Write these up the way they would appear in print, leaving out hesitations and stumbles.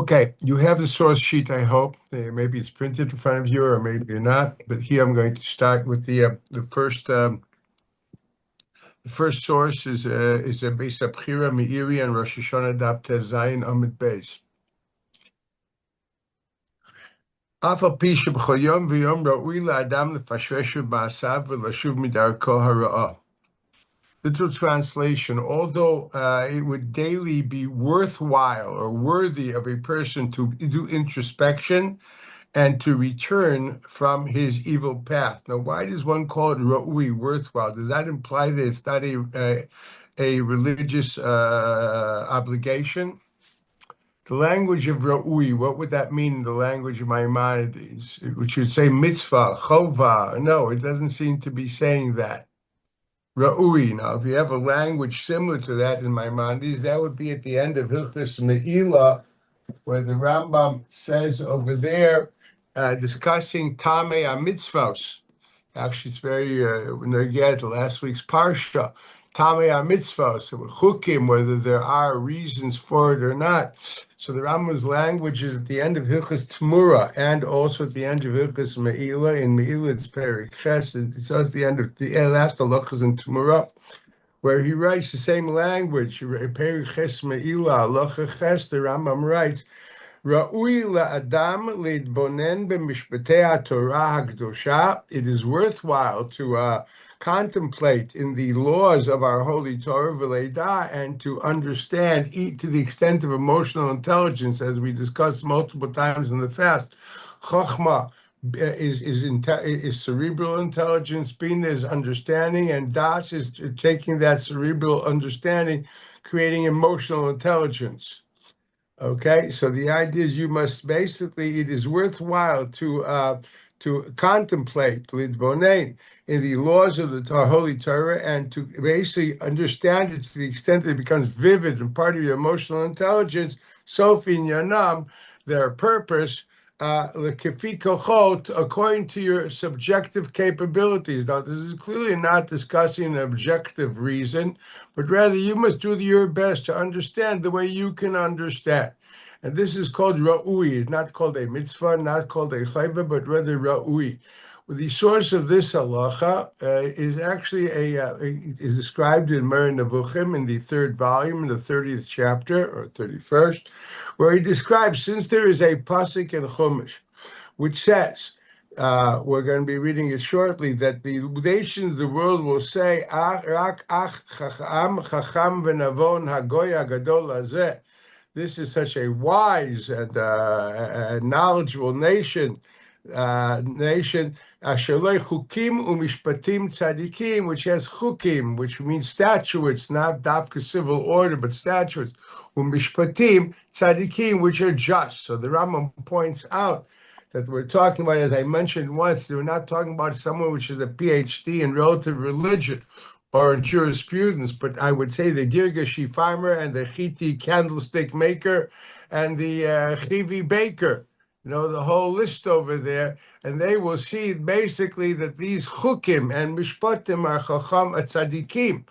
Okay, you have the source sheet, I hope. Maybe it's printed in front of you, or maybe not. But here I'm going to start with the first. The first source is a Shapira, Meiri, and Rosh Hashana Daf Tez Zayin Amid Beis. Afal pi sheb'chol yom v'yom raui la'adam lefashreshu ba'asav v'lashuv midarko hara'ah. Literal translation: although it would daily be worthwhile or worthy of a person to do introspection and to return from his evil path. Now, why does one call it raui, worthwhile? Does that imply that it's not a religious obligation? The language of raui, what would that mean in the language of Maimonides? It should say mitzvah, chova. No, it doesn't seem to be saying that. Raui. Now, if you have a language similar to that in Maimonides, that would be at the end of Hilchos Tmura, where the Rambam says over there, discussing Tamei HaMitzvos. Actually, it's very neged, last week's Parsha. Tamei HaMitzvos, chukim, whether there are reasons for it or not. So the Rambam's language is at the end of Hilchos Tmura and also at the end of Hilchos Meila. In Meila, it's Periches. It's at the end of the last halachas in Tmura, where he writes the same language. Periches Meila, halacha ches, the Rambam writes, raui la'adam leitbonen b'mishpatei HaTorah HaKdosha. It is worthwhile to contemplate in the laws of our holy Torah v'leida, and to understand, to the extent of emotional intelligence, as we discussed multiple times in the fast. Chokhmah is cerebral intelligence, Bina is understanding, and Das is taking that cerebral understanding, creating emotional intelligence. Okay, so the idea is you must basically, it is worthwhile to contemplate lidbonein in the laws of the Holy Torah, and to basically understand it to the extent that it becomes vivid and part of your emotional intelligence. Sofin yanam, their purpose, according to your subjective capabilities. Now, this is clearly not discussing an objective reason, but rather you must do your best to understand the way you can understand. And this is called raui. It's not called a mitzvah, not called a chayva, but rather raui. Well, the source of this halacha is actually is described in Meiri Nevuchim in the 3rd volume, in the 30th chapter, or 31st, where he describes, since there is a Pasuk in Chumash, which says, we're going to be reading it shortly, that the nations of the world will say, Rak ach chacham v'navon hagoy hagadol hazeh. This is such a wise and knowledgeable nation, asherlei chukim umishpatim tzadikim, which has chukim, which means statutes, not dafka civil order, but statutes, umishpatim tzadikim, which are just. So the Rambam points out that we're talking about, as I mentioned once, we're not talking about someone which is a PhD in relative religion or in jurisprudence, but I would say the Girgashi farmer and the Chiti candlestick maker and the Chivi baker, the whole list over there, and they will see basically that these chukim and mishpatim are chacham tzadikim.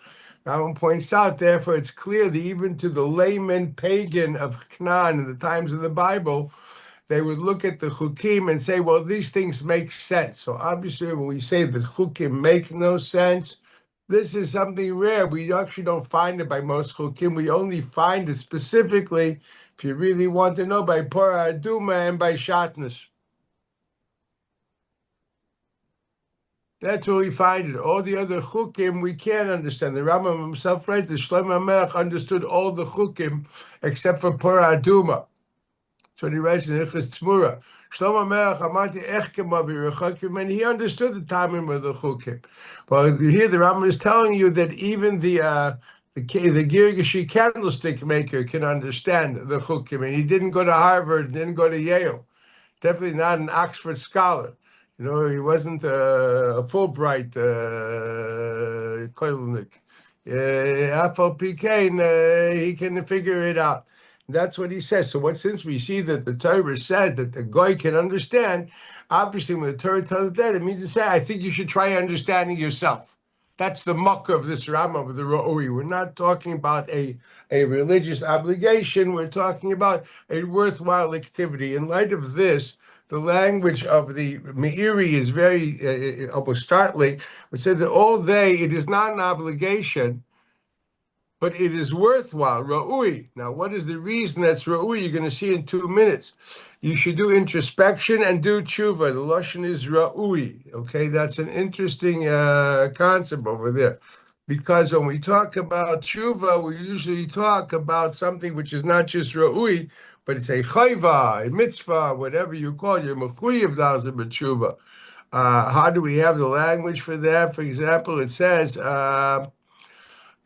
Rambam points out, therefore, it's clear that even to the layman pagan of Canaan in the times of the Bible, they would look at the chukim and say, well, these things make sense. So obviously, when we say that chukim make no sense, this is something rare. We actually don't find it by most chukim. We only find it specifically, if you really want to know, by Pora Aduma and by Shatnus. That's where we find it. All the other chukim we can't understand. The Rambam himself writes that Shlomo HaMelech understood all the chukim except for Pora Aduma. That's what he writes in Hilchos Tmura. Shlomo HaMelech amati ech kemo v'rechokim, and he understood the timing of the chukim. But here the Rambam is telling you that even the Girgashi candlestick maker can understand the chukim, and he didn't go to Harvard, didn't go to Yale, definitely not an Oxford scholar. He wasn't a Fulbright koilnik. Afal pikein, he can figure it out. That's what he says. So since we see that the Torah said that the goy can understand, obviously when the Torah tells that, it means to say, I think you should try understanding yourself. That's the mucker of this Rambam with the raui. We're not talking about a religious obligation. We're talking about a worthwhile activity. In light of this, the language of the Meiri is very almost startling. It said that it is not an obligation, but it is worthwhile, raui. Now, what is the reason that's raui? You're going to see in 2 minutes. You should do introspection and do tshuva. The lashon is raui. Okay, that's an interesting concept over there. Because when we talk about tshuva, we usually talk about something which is not just raui, but it's a chayva, a mitzvah, whatever you call it. You're mechuyev d'alzeh b'tshuva. How do we have the language for that? For example, it says...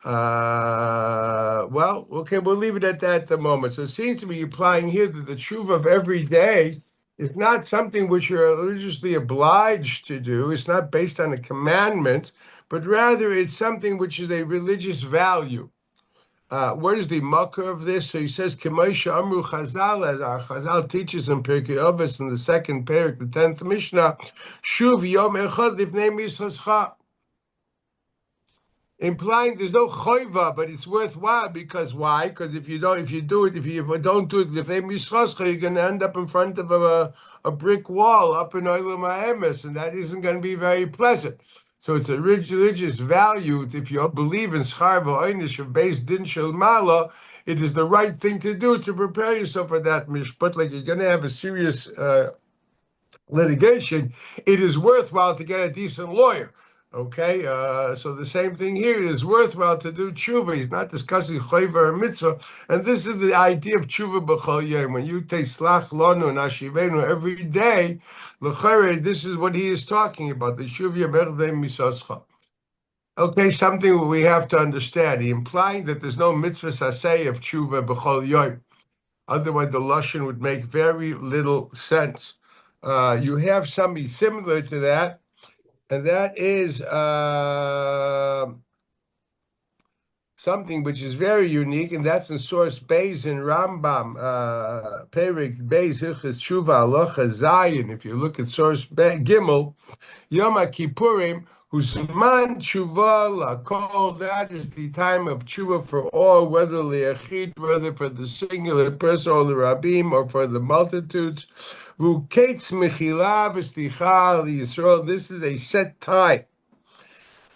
well, okay, we'll leave it at that at the moment. So it seems to be applying here that the tshuva of every day is not something which you're religiously obliged to do. It's not based on a commandment, but rather it's something which is a religious value. What is the mucker of this? So he says, K'moisha Amru Chazal, as our Chazal teaches in Pirkei Avos in the second parak, the 10th Mishnah, Shuv Yom Echad Lifnei Misrashel. Implying there's no choiva, but it's worthwhile because why? Because if you don't do it, you're going to end up in front of a brick wall up in Olam HaEmes, and that isn't going to be very pleasant. So it's a religious value. If you believe in schar v'oinish of base din shel mala, it is the right thing to do to prepare yourself for that mishpat. Like you're going to have a serious litigation, it is worthwhile to get a decent lawyer. Okay, so the same thing here. It is worthwhile to do tshuva. He's not discussing chayva or mitzvah, and this is the idea of tshuva bechol yom. When you take slach lanu and ashivenu every day, l'charei, this is what he is talking about. The tshuva yaberdei misascha. Okay, something we have to understand. He implying that there's no mitzvah saseh of tshuva bechol yom. Otherwise, the lashon would make very little sense. You have something similar to that. And that is something which is very unique, and that's in source Beis in Rambam, Perik Beis Hilchos Tmura Halacha Zayin. If you look at source Gimel, Yom Kippurim, Huzman Teshuvah Lakol, that is the time of Teshuvah for all, whether liachid, whether for the singular person or the rabim, or for the multitudes. This is a set time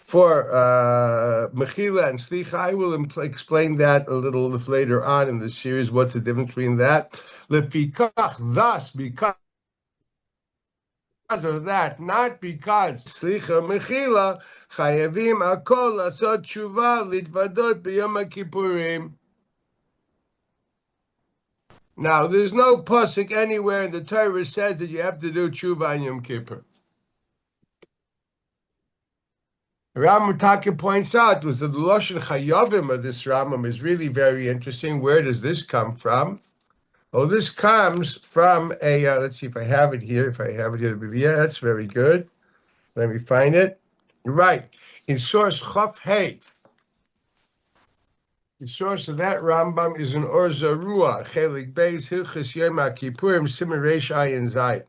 for mechila and slicha. I will explain that a little later on in the series. What's the difference between that? Lefikach, thus, because of that, not because slicha mechila chayavim akol lasot tshuva litvadot b'yom kippurim. Now, there's no pasuk anywhere in the Torah says that you have to do tshuva on Yom Kippur. Rambam Taka points out was that the lashon chayavim of this Rambam is really very interesting. Where does this come from? Oh, this comes from a, let's see if I have it here. If I have it here, yeah, that's very good. Let me find it. Right. In source Chaf Hey. The source of that Rambam is in Or Zarua, Chelik Beis, Hilchos Yom Kippurim, Siman Reish Ayin Zayin.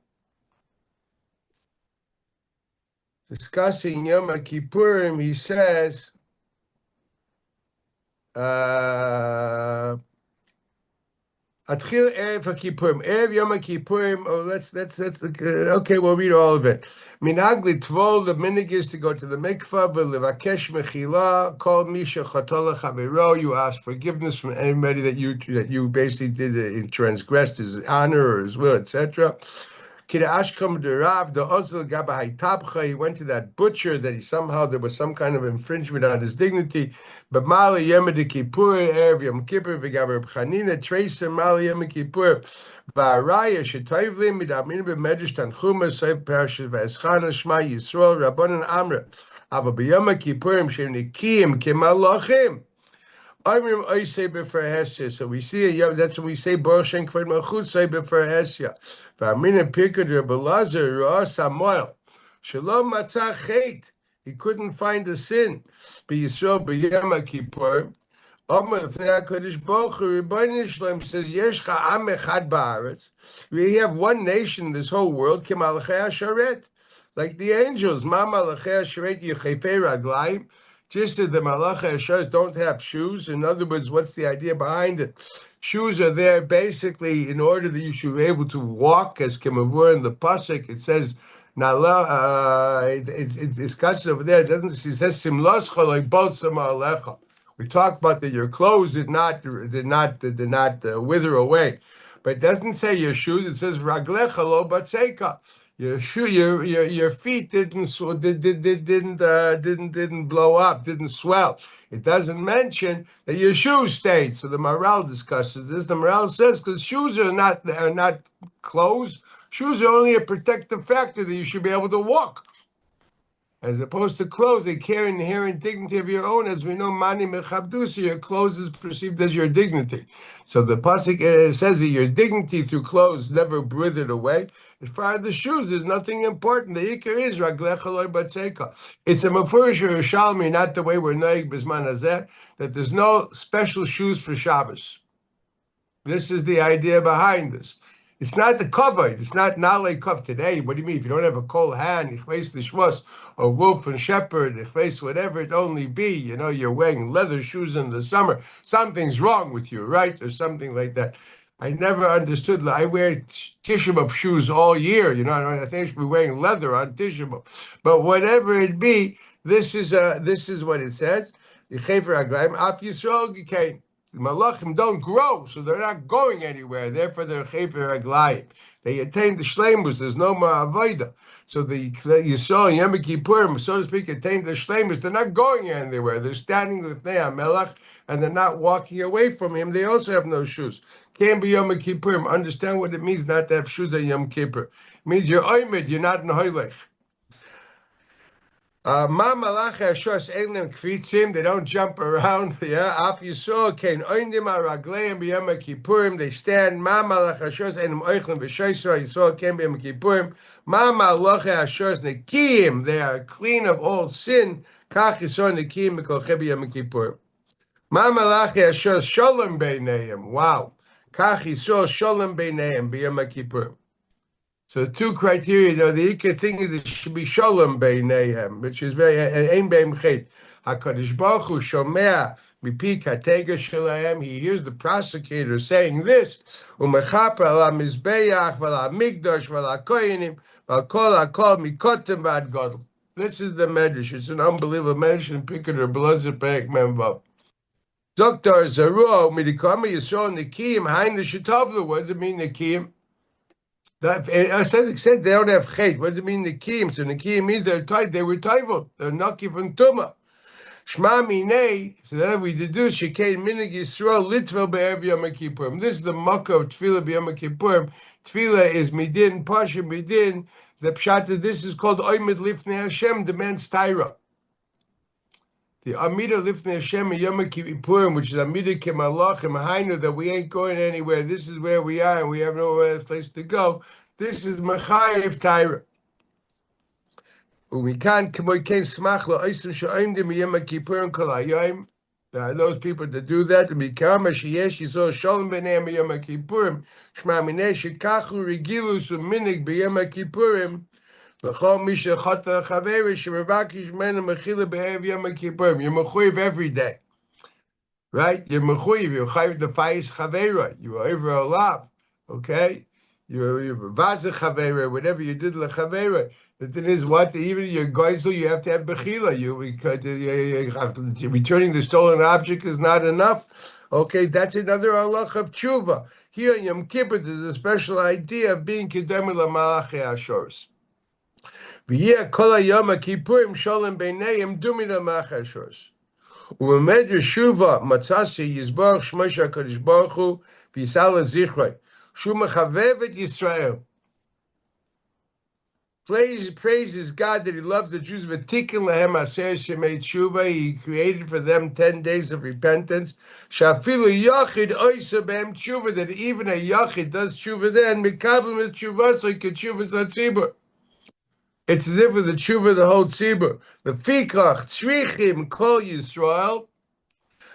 Discussing Yom Kippurim, he says, Atchil Erev HaKippurim, Erev Yom Kippurim. Oh, let's okay, we'll read all of it. Minagli Tvol, the minig is to go to the mikvah, but Levakesh Mechila, call Misha Chatola Chaviro. You ask forgiveness from anybody that you basically did transgressed his honor or his will, etc. Kida Ashkom Derav, the Ozel Gabahai Tabcha, he went to that butcher that there was some kind of infringement on his dignity. But Mali Yom Kippur, Erev Yom Kippur, V'gaber B'chanina, Tracer Mali Yom Kippur, V'araya Shetoivlim, Midamin B'medrash Tanchuma, Seif Parashat V'eschana, Shema Yisrael, Rabbanan Amra, Ava B'yom Kippurim, Shem Nikim, Kimalachim. So we see that's when we say Baruch Shem Kvod Malchut Say B'fer Hesya. V'amina Pirkei Rabbi Lazar Ra'ah Samuel Shalom Matzah Chet. He couldn't find a sin. B'Yisrael B'Yom Kippur. Omer L'fnei HaKadosh Baruch Hu Rebbeinu Shalom says Yesh Am Echad Ba'aretz. We have one nation in this whole world. Kimalachei Hasharet. like the angels. Just as the Malachei Ashars don't have shoes. In other words, what's the idea behind it? Shoes are there basically in order that you should be able to walk, as Kimavur in the Pasuk. It says, it discusses over there. It doesn't. It says Simlascha like Balsama Alecha. We talked about that your clothes did not wither away, but it doesn't say your shoes. It says Raglecha lo batzeka. Your feet didn't blow up, didn't swell. It doesn't mention that your shoes stayed. So the Maral discusses this. The Maral says because shoes are not clothes. Shoes are only a protective factor that you should be able to walk. As opposed to clothes, they carry inherent dignity of your own. As we know, mani mechabdusa, your clothes is perceived as your dignity. So the Pasuk says that your dignity through clothes never withered away. As far as the shoes, there's nothing important. The ikar is raglecha loy batzeka. It's a mafurish or a shalmi, not the way we're noig bisman hazeh, that there's no special shoes for Shabbos. This is the idea behind this. It's not the cover. It's not nalei kov today. What do you mean? If you don't have a kol hand, ichveis the shvus, or wolf and shepherd, ichveis whatever it only be, you're wearing leather shoes in the summer. Something's wrong with you, right? Or something like that. I never understood. I wear Teshuvah shoes all year. I think I should be wearing leather on Teshuvah. But whatever it be, this is what it says. The Chafer Aglaim, Af Yisrael Gikain. The Malachim don't grow, so they're not going anywhere. Therefore, they're Chafer Aglaim. They attain the Shleimus. There's no more Avodah. So you saw Yom Kippur, so to speak, attain the Shleimus. They're not going anywhere. They're standing with Melech, and they're not walking away from him. They also have no shoes. Can't be Yom Kippur. Understand what it means not to have shoes on Yom Kippur. It means you're oimid, you're not in Hoylech. Ma Malachei Ashos Eilim Kvitzim, they don't jump around. Yeah, Af Yisrael Kain Oindim Aragleim B'Yom Kippurim, they stand. Ma Malachei Ashos Eilim Oichlim V'Shoisra Yisrael Kain B'Yom Kippurim. Ma Malachei Ashos Nekiyim, they are clean of all sin. Kach Yisrael Nekiyim B'Kolchei B'Yom Kippurim. Ma Malachei Ashos Shalom B'Neiim, wow. Kach Yisrael Shalom B'Neiim B'Yom Kippurim. So two criteria, the ikar thing is it should be shalom beineihem, which is very ein beim chet. HaKadosh Baruch Hu shomea mipi katega shelahem. He hears the prosecutor saying this. Umechaper ala mizbeach v'ala migdash v'ala koyanim v'al kol hakol mikotem v'ad gadol. This is the medrash. It's an unbelievable medrash in Pikeder Blazzer Perek Memvav. Dr. Zaruo midikama Yisrael Nikiyim hainu shetavlu. What does it mean Nikiyim? It said they don't have chait. What does it mean Nikiyim? So Nikiyim means they were toivot. They're naki from Tumah. Shma minei. So then we deduce Shekein minig Yisrael litvel be'erev Yom Kippurim. This is the makkah of Tefillah b'Yom Kippurim. Tefillah is midin, pasha midin. The pshat is this is called oimid lifnei Hashem, demands taira. The Amida Lifnei Hashem Yom Kippurim, which is Amida Kemalachim Hainu, that we ain't going anywhere. This is where we are, and we have no other place to go. This is Mechayev Taira. There are those people that do that. You're mechuyev every day, right? You're mechuyev. You're chayev the fayis chavera. You are over a lot, okay? You're vaza chavera. Whatever you did la chavera. The thing is, what even your geisel, you have to have bechila. Returning the stolen object is not enough. Okay, that's another halach of Teshuvah. Here in Yom Kippur, there's a special idea of being kedem l'malachei ashores. V'yeh kol hayom kippurim shalom beineihem dumid l'malachei ashores. U'Metzia matzasi yizbarach shmosh HaKadosh Baruch Hu v'yisal zichrei shu mechavev et Yisrael. Praises God that He loves the Jews. V'tikin lehem aser shemei Teshuvah. He created for them 10 days of repentance. Shafilu yachid oisa behem Teshuvah. That even a yachid does Teshuvah then. Mikabel is Teshuvah, so he can Teshuvah zatzibur. It's as if with the Teshuvah the whole tzibur. Lefikach tzrichim kol Yisrael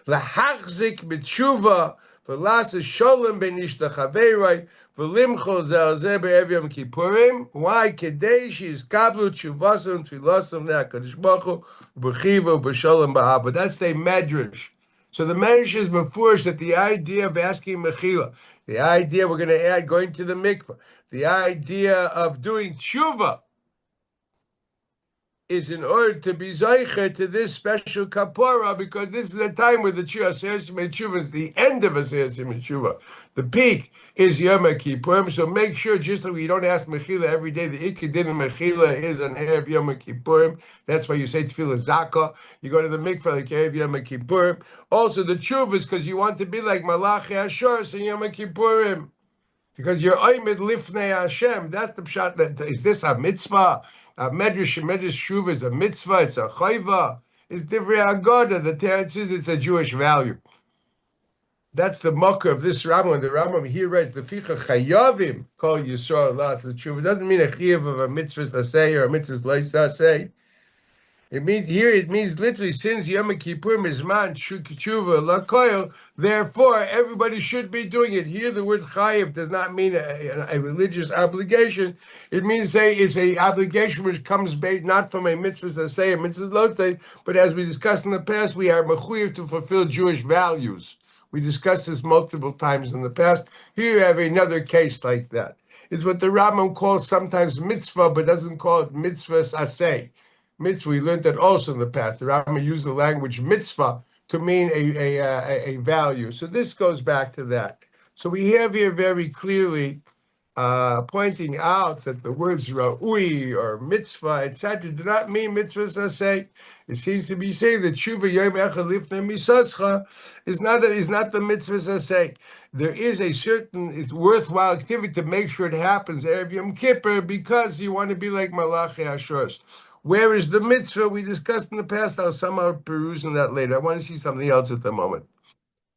lahachzik b'Teshuvah v'lasas sholem ben ish l'chaveiroi, v'limchol zel zeh be'ev Yom Kippurim. Why? Kedei she's kablu tshuvasam tfilasam ne'akadosh baruch hu b'chiva b'sholem ba'ava. That's the medrash. So the medrash is mefurish that the idea of asking mechila, the idea we're going to add going to the mikveh, the idea of doing teshuvah is in order to be zeicher to this special kapora, because this is a time where the Teshuvah is the end of Teshuvah. The peak is Yom Kippur. So make sure, just like we don't ask mechila every day, the ikka din mechila is an erev Yom Kippur. That's why you say tefillah zakah. You go to the mikveh like erev Yom Kippur. Also, the Teshuvah is because you want to be like Malachi Ashoros in Yom Kippurim. Because you're oimid lifnei Hashem. That's the pshat. Is this a mitzvah? A medrash shuv is a mitzvah. It's a chayva. It's divrei agoda. The Teharher says it's a Jewish value. That's the mucker of this Rambam. The Rambam here writes the ficha chayavim kol yisrael las l'tshuva. It doesn't mean a chayav of a mitzvah saseh or a mitzvah lo saseh. It means literally, since Yom Kippur is man tshuva lakoil, therefore everybody should be doing it. Here, the word chayiv does not mean a religious obligation. It means it's a obligation which comes based not from a mitzvah say, a mitzvah lo say, but as we discussed in the past, we are mechuyev to fulfill Jewish values. We discussed this multiple times in the past. Here you have another case like that. It's what the Rambam calls sometimes mitzvah, but doesn't call it mitzvah aseh. Mitzvah, we learned that also in the past. The Rambam used the language mitzvah to mean a value. So this goes back to that. So we have here very clearly pointing out that the words raui or mitzvah, etc., do not mean mitzvah saseh. It seems to be saying that Teshuvah yom echad lifnei misascha is not the mitzvah saseh. There is a certain, it's worthwhile activity to make sure it happens erev Yom Kippur because you want to be like Malachi Ashoros. Where is the mitzvah? We discussed in the past. I'll somehow peruse on that later. I want to see something else at the moment.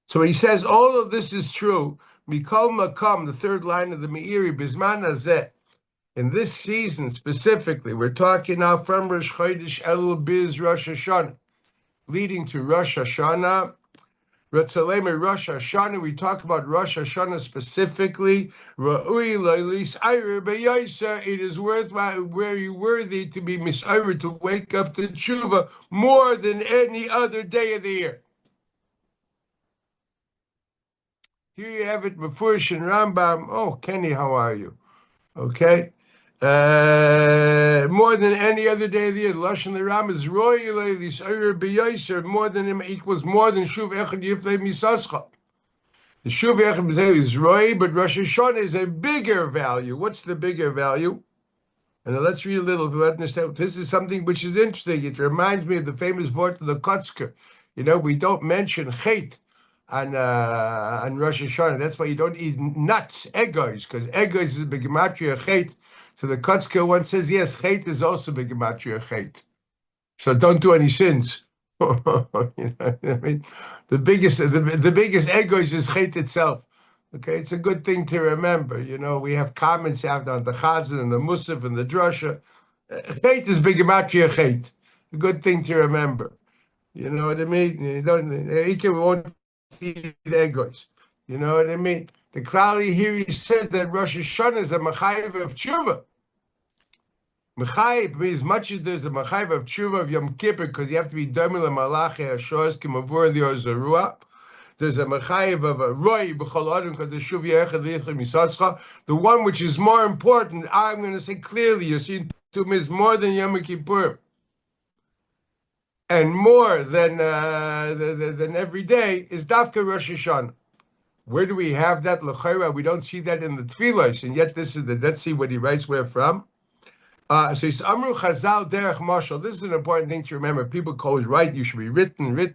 So he says all of this is true. Mikol makam, the third line of the Meiri, bisman hazeh. In this season specifically, we're talking now from Rosh Chodesh Elul biz Rosh Hashana, leading to Rosh Hashana. Rosh Hashana, we talk about Rosh Hashana specifically. Raui loilis ayre beyaisa. It is worthwhile, very worthy to be misayre, to wake up to Teshuvah more than any other day of the year. Here you have it, Mefurish and Rambam. Oh, Kenny, how are you? Okay. More than any other day of the year. Lashon the Ram is royal, this beyaser, more than equals more than shuv echad yiflei misascha. The shuv echad is roy, but Rosh Hashana is a bigger value. What's the bigger value? And let's read a little to understand. This is something which is interesting. It reminds me of the famous word of the Kotzker. You know, we don't mention chet on Rosh Hashana. That's why you don't eat nuts, egois, because egois is a gematria chet. So the Kotzker one says, yes, chet is also gematria chet. So don't do any sins. You know what I mean? The biggest egois is chet itself. Okay, it's a good thing to remember. You know, we have comments out on the Chazan and the Musaf and the Drasha. Chet is gematria chet. A good thing to remember. You know what I mean? You don't, we won't eat egois. You know what I mean? The Klali here, he says that Rosh Hashana is a Mechayev of Teshuvah. Mechayev means much as there's a Mechayev of Teshuvah of Yom Kippur, because you have to be Domil Malachi Ashoros Kimavur the Ozarua. There's a Mechayev of a raui Bechol Adam, because the Shuv Yechad Lichim Misascha. The one which is more important, I'm going to say clearly, you see, to me is more than Yom Kippur. And more than every day is Dafka Rosh Hashana. Where do we have that? L'chayra, we don't see that in the Tfilos, and yet this is let's see what he writes where from. So he's Amru Chazal Derech Mashal. This is an important thing to remember. People always write, you should be written. This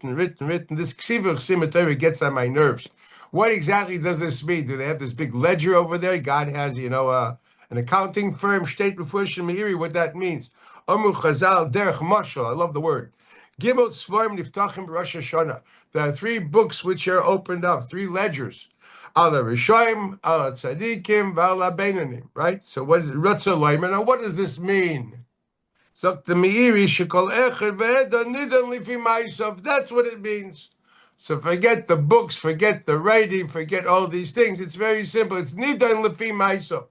Ksiva Chsimatayra gets on my nerves. What exactly does this mean? Do they have this big ledger over there? God has, an accounting firm, State Refush and Meiri, what that means. Amru Chazal Derech Mashal. I love the word. Gimel Svarim Niftachim Rosh Hashana. There are 3 books which are opened up, 3 ledgers. Ala Rishoim, Ala Tzadikim, Ala Beinanim. Right? So what is it? Now what does this mean? Zok the Meiri Shekol Echad Ve'edan Nidan Lifi Ma'asav. That's what it means. So forget the books, forget the writing, forget all these things. It's very simple. It's nidon lefi ma'asav.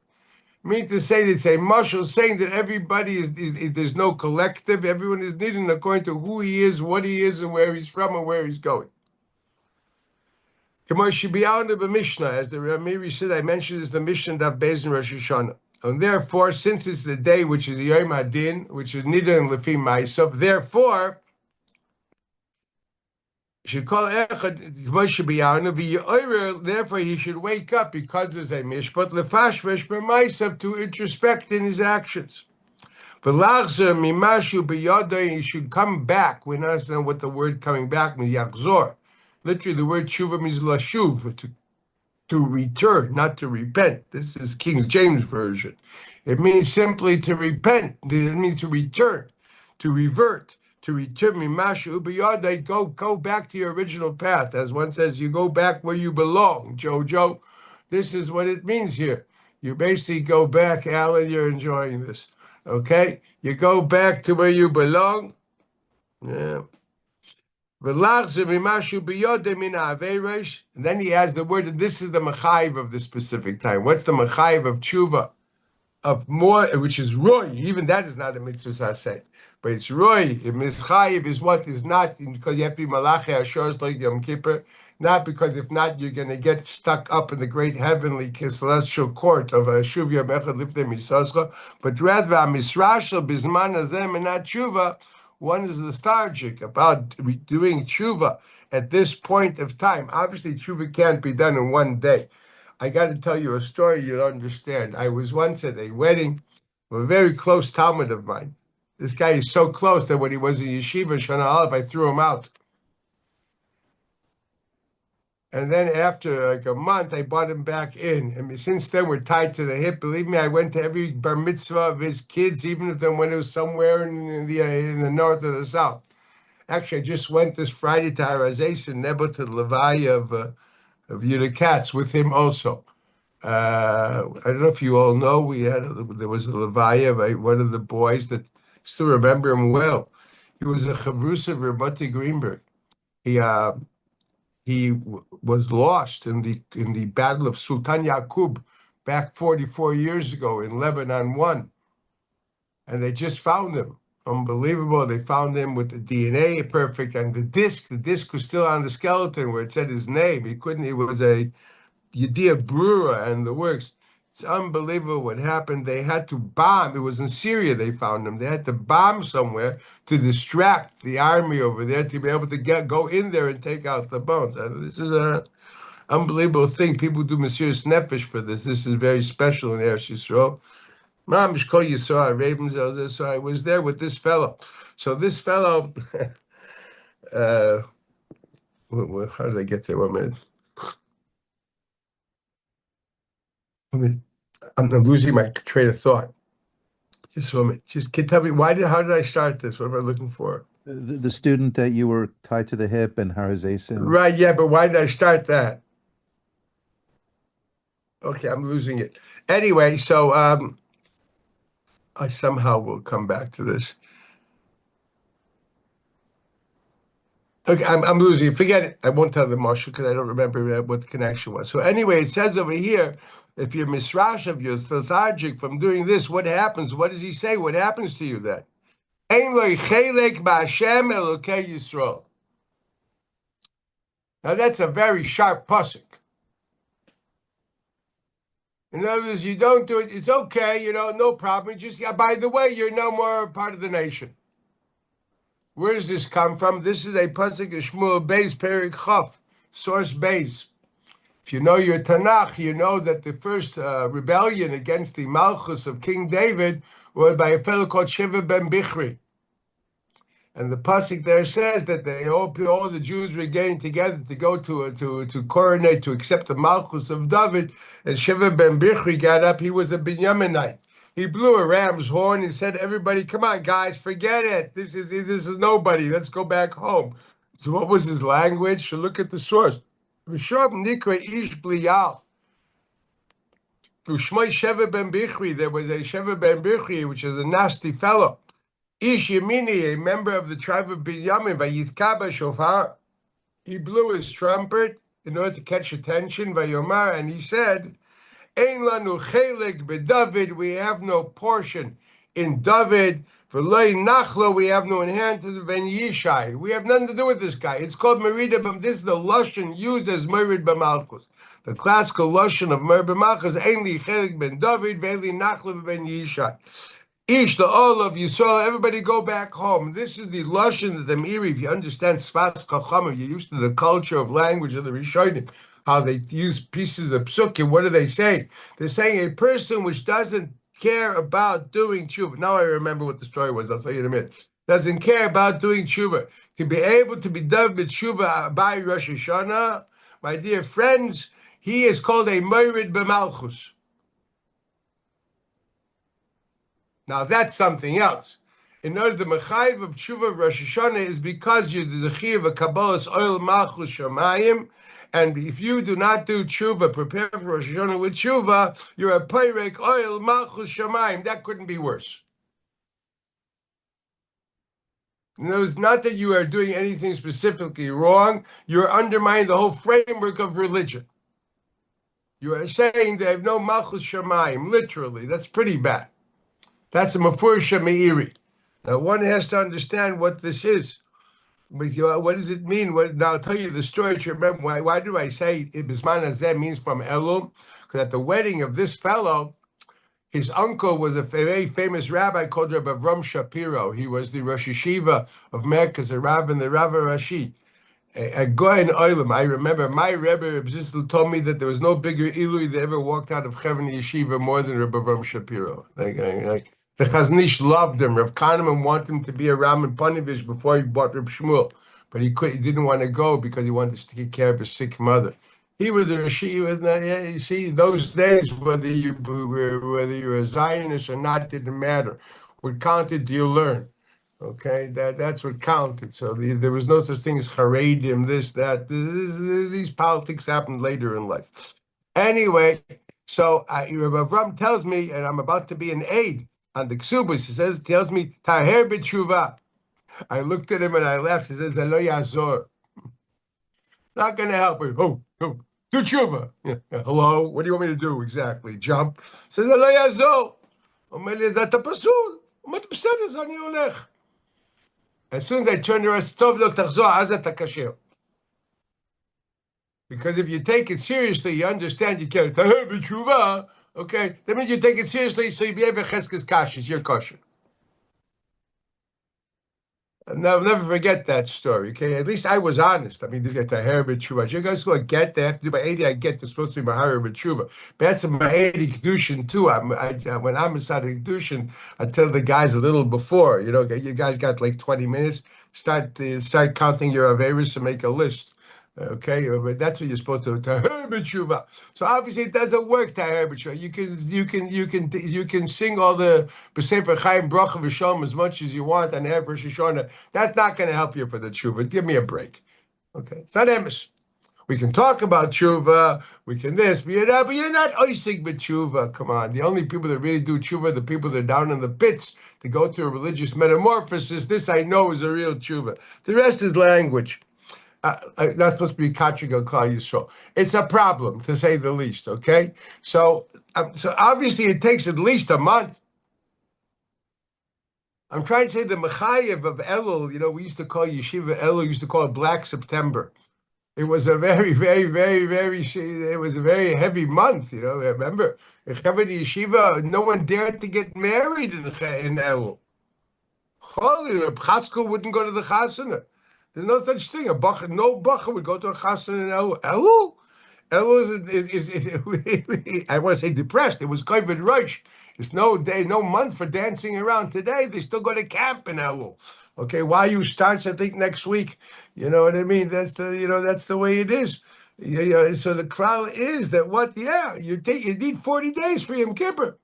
Mean to say that it's a mashal saying that everybody is there's no collective. Everyone is needed according to who he is, what he is, and where he's from and where he's going. Shapira the Mishnah, as the Meiri said, I mentioned is the Mishnah of Beis in Rosh Hashana. And therefore, since it's the day which is Yom Adin, which is nidon lefi ma'asav, therefore should call echad therefore he should wake up because there's a mishpat lefashvesh b'maisav to introspect in his actions. V'lachzer mimashu b'yadai, he should come back. We understand what the word coming back means. Yachzor, literally the word tshuva means lashuv, to return, not to repent. This is King James version. It means simply to repent. It means to return, to revert. To return mimashu b'yadai, go back to your original path. As one says, you go back where you belong, Jojo. This is what it means here. You basically go back, Alan, you're enjoying this. Okay? You go back to where you belong. Yeah. And then he has the word, and this is the mechayiv of the specific time. What's the mechayiv of tshuva? Of more, which is raui. Even that is not a mitzvah say, but it's raui. Mischayiv is what is not, because you have to be malachi ashores like Yom Kippur. Not because if not, you're going to get stuck up in the great heavenly celestial court of Shuv Yom Echad Lifnei Misrashel. But rather, Misrashel Bizman Hazem and not tshuva. One is lethargic about doing tshuva at this point of time. Obviously, tshuva can't be done in one day. I got to tell you a story you'll understand. I was once at a wedding of a very close Talmud of mine. This guy is so close that when he was in yeshiva, Shana Aleph, I threw him out. And then after like a month, I brought him back in. And since then, we're tied to the hip. Believe me, I went to every bar mitzvah of his kids, even if when it was somewhere in the north or the south. Actually, I just went this Friday to Harazes and Nebo to the Levavcha of Yudah Katz with him also. I don't know if you all know, there was a Levavcha, one of the boys that still remember him well. He was a chavrusa of Rabbi Greenberg. He was lost in the battle of Sultan Yaqub back 44 years ago in Lebanon 1. And they just found him. Unbelievable. They found him with the DNA perfect, and the disc was still on the skeleton where it said his name. He was a Yediyah Brura and the works. It's unbelievable what happened. They had to bomb. It was in Syria they found him. They had to bomb somewhere to distract the army over there to be able to go in there and take out the bones. This is an unbelievable thing. People do Mesiras Nefesh for this. This is very special in Eretz Yisrael. So I was there with this fellow. So this fellow, how did I get there? 1 minute. I'm losing my train of thought. Just 1 minute. Can you tell me how did I start this? What am I looking for? The student that you were tied to the hip and Harazes. Right, yeah, but why did I start that? Okay, I'm losing it. Anyway, so I somehow will come back to this. Okay, I'm losing it. Forget it. I won't tell the marshal because I don't remember what the connection was. So anyway, it says over here, if you're Misrashel, if you're lethargic from doing this, what happens? What does he say? What happens to you then? Ein lo chelek b'Hashem Elokei Yisrael. Now that's a very sharp pasuk. In other words, you don't do it, it's okay, no problem. Just, by the way, you're no more part of the nation. Where does this come from? This is a pasuk of Shmuel Beis Perik Chaf, source Beis. If you know your Tanakh, you know that the first rebellion against the Malchus of King David was by a fellow called Sheva ben Bichri. And the pasuk there says that all the Jews were getting together to go to coronate, to accept the Malchus of David. And Sheva ben Bichri got up. He was a Binyaminite. He blew a ram's horn. He said, "Everybody, come on, guys, forget it. This is nobody. Let's go back home." So what was his language? So look at the source. V'shom nikra ish bliyal. V'shmoi Sheva ben Bichri. There was a Sheva ben Bichri, which is a nasty fellow. Ish Yemini, a member of the tribe of Binyamin, Vayitkaba Shofar. he blew his trumpet in order to catch attention, Vayomar, and he said, Ein lanu chelik beDavid, we have no portion in David. For Loi Nachlo, we have no inheritance of Ben Yishai. We have nothing to do with this guy. It's called Merida, but this is the Lashon used as Merid B'Malchus. The classical Lashon of Merid B'Malchus, Ein li chelik ben David, Ve'en li Nachlo ben Yishai. Ish, the all of Yisrael, everybody go back home. This is the Lashon of the Meiri. If you understand Sfas Chachamim, you're used to the culture of language of the Rishonim, how they use pieces of psukim. What do they say? They're saying a person which doesn't care about doing tshuva. Now I remember what the story was. I'll tell you in a minute. Doesn't care about doing tshuva. To be able to be done with tshuva by Rosh Hashana, my dear friends, he is called a Merid B'Malchus. Now that's something else. In order, the mechayiv of tshuva of Rosh Hashana is because you're the zechi of a kabbalas oil malchus shamayim, and if you do not do tshuva, prepare for Rosh Hashana with tshuva, you're a pyrek oil malchus shamayim. That couldn't be worse. No, it's not that you are doing anything specifically wrong. You're undermining the whole framework of religion. You are saying they have no malchus shamayim. Literally, that's pretty bad. That's a mafurish Meiri. Now one has to understand what this is. But what does it mean? Now I'll tell you the story to remember. Why do I say Bisman Hazeh means from Elul? Because at the wedding of this fellow, his uncle was a very famous rabbi called Rabbi Avraham Shapira. He was the Rosh Yeshiva of Merkaz, a Rav and the Rav Rashi. A Goyen Olam. I remember my Rebbe Reb Zistel told me that there was no bigger Ilui that ever walked out of Chevron Yeshiva more than Rabbi Avraham Shapira. The Chaznish loved him. Rav Kahneman wanted him to be a Ram Panovich before he bought Reb Shmuel, but he didn't want to go because he wanted to take care of his sick mother. He was a Rashi. He was not. You see, those days, whether you're a Zionist or not didn't matter. What counted, do you learn? Okay, that's what counted. So there was no such thing as Haredim, this, that. These politics happened later in life. Anyway, so Rabbi Avraham tells me, and I'm about to be an aide on the Ksubas, he tells me, Teharher BiTeshuvah. I looked at him and I laughed. He says, Lo yazor. Not going to help me. Oh, do tshuva. Yeah. Hello, what do you want me to do exactly? Jump? He says, Lo yazor. As soon as I turned around, Tov lo tachzor, az ata kasher. Because if you take it seriously, you understand you can't. Teharher BiTeshuvah. Okay, that means you take it seriously, so you behave cheskes kashis, you're kosher. And I'll never forget that story. Okay, at least I was honest. I mean, this guy Teharher BiTeshuvah. You guys go I get they have to do by 80. I get they're supposed to be Teharher BiTeshuvah. But that's my 80 kedushin too. When I'm inside of kedushin, I tell the guys a little before. You know, you guys got like 20 minutes. Start counting your averis and make a list. Okay, but that's what you're supposed to do. Teharher BiTeshuvah. So obviously it doesn't work. Teharher BiTeshuvah. You can sing all the B'Sefer Chaim Bracha V'Shalom as much as you want on Erev Rosh Hashana. That's not going to help you for the tshuva. Give me a break. Okay, it's not emes. We can talk about tshuva. We can this, but you're not oisig b'tshuva. Come on, the only people that really do tshuva are the people that are down in the pits to go through a religious metamorphosis. This I know is a real tshuva. The rest is language. Not supposed to be Katrigal Klal Yisrael. It's a problem, to say the least, okay? So obviously it takes at least a month. I'm trying to say the Mechayev of Elul, you know, we used to call Yeshiva Elul, used to call it Black September. It was a very, very, very, very, it was a very heavy month, you know. Remember, in Yeshiva, no one dared to get married in Elul. Holy, Chatzkel wouldn't go to the Hashanah. There's no such thing. No bacha would go to a chassan in Elul. Elul is I want to say depressed. It was COVID rush. It's no day, no month for dancing around. Today they still go to camp in Elul. Okay, YU starts I think next week. You know what I mean? That's the way it is. Yeah. So the crowd is that what? Yeah, you need 40 days for Yom Kippur.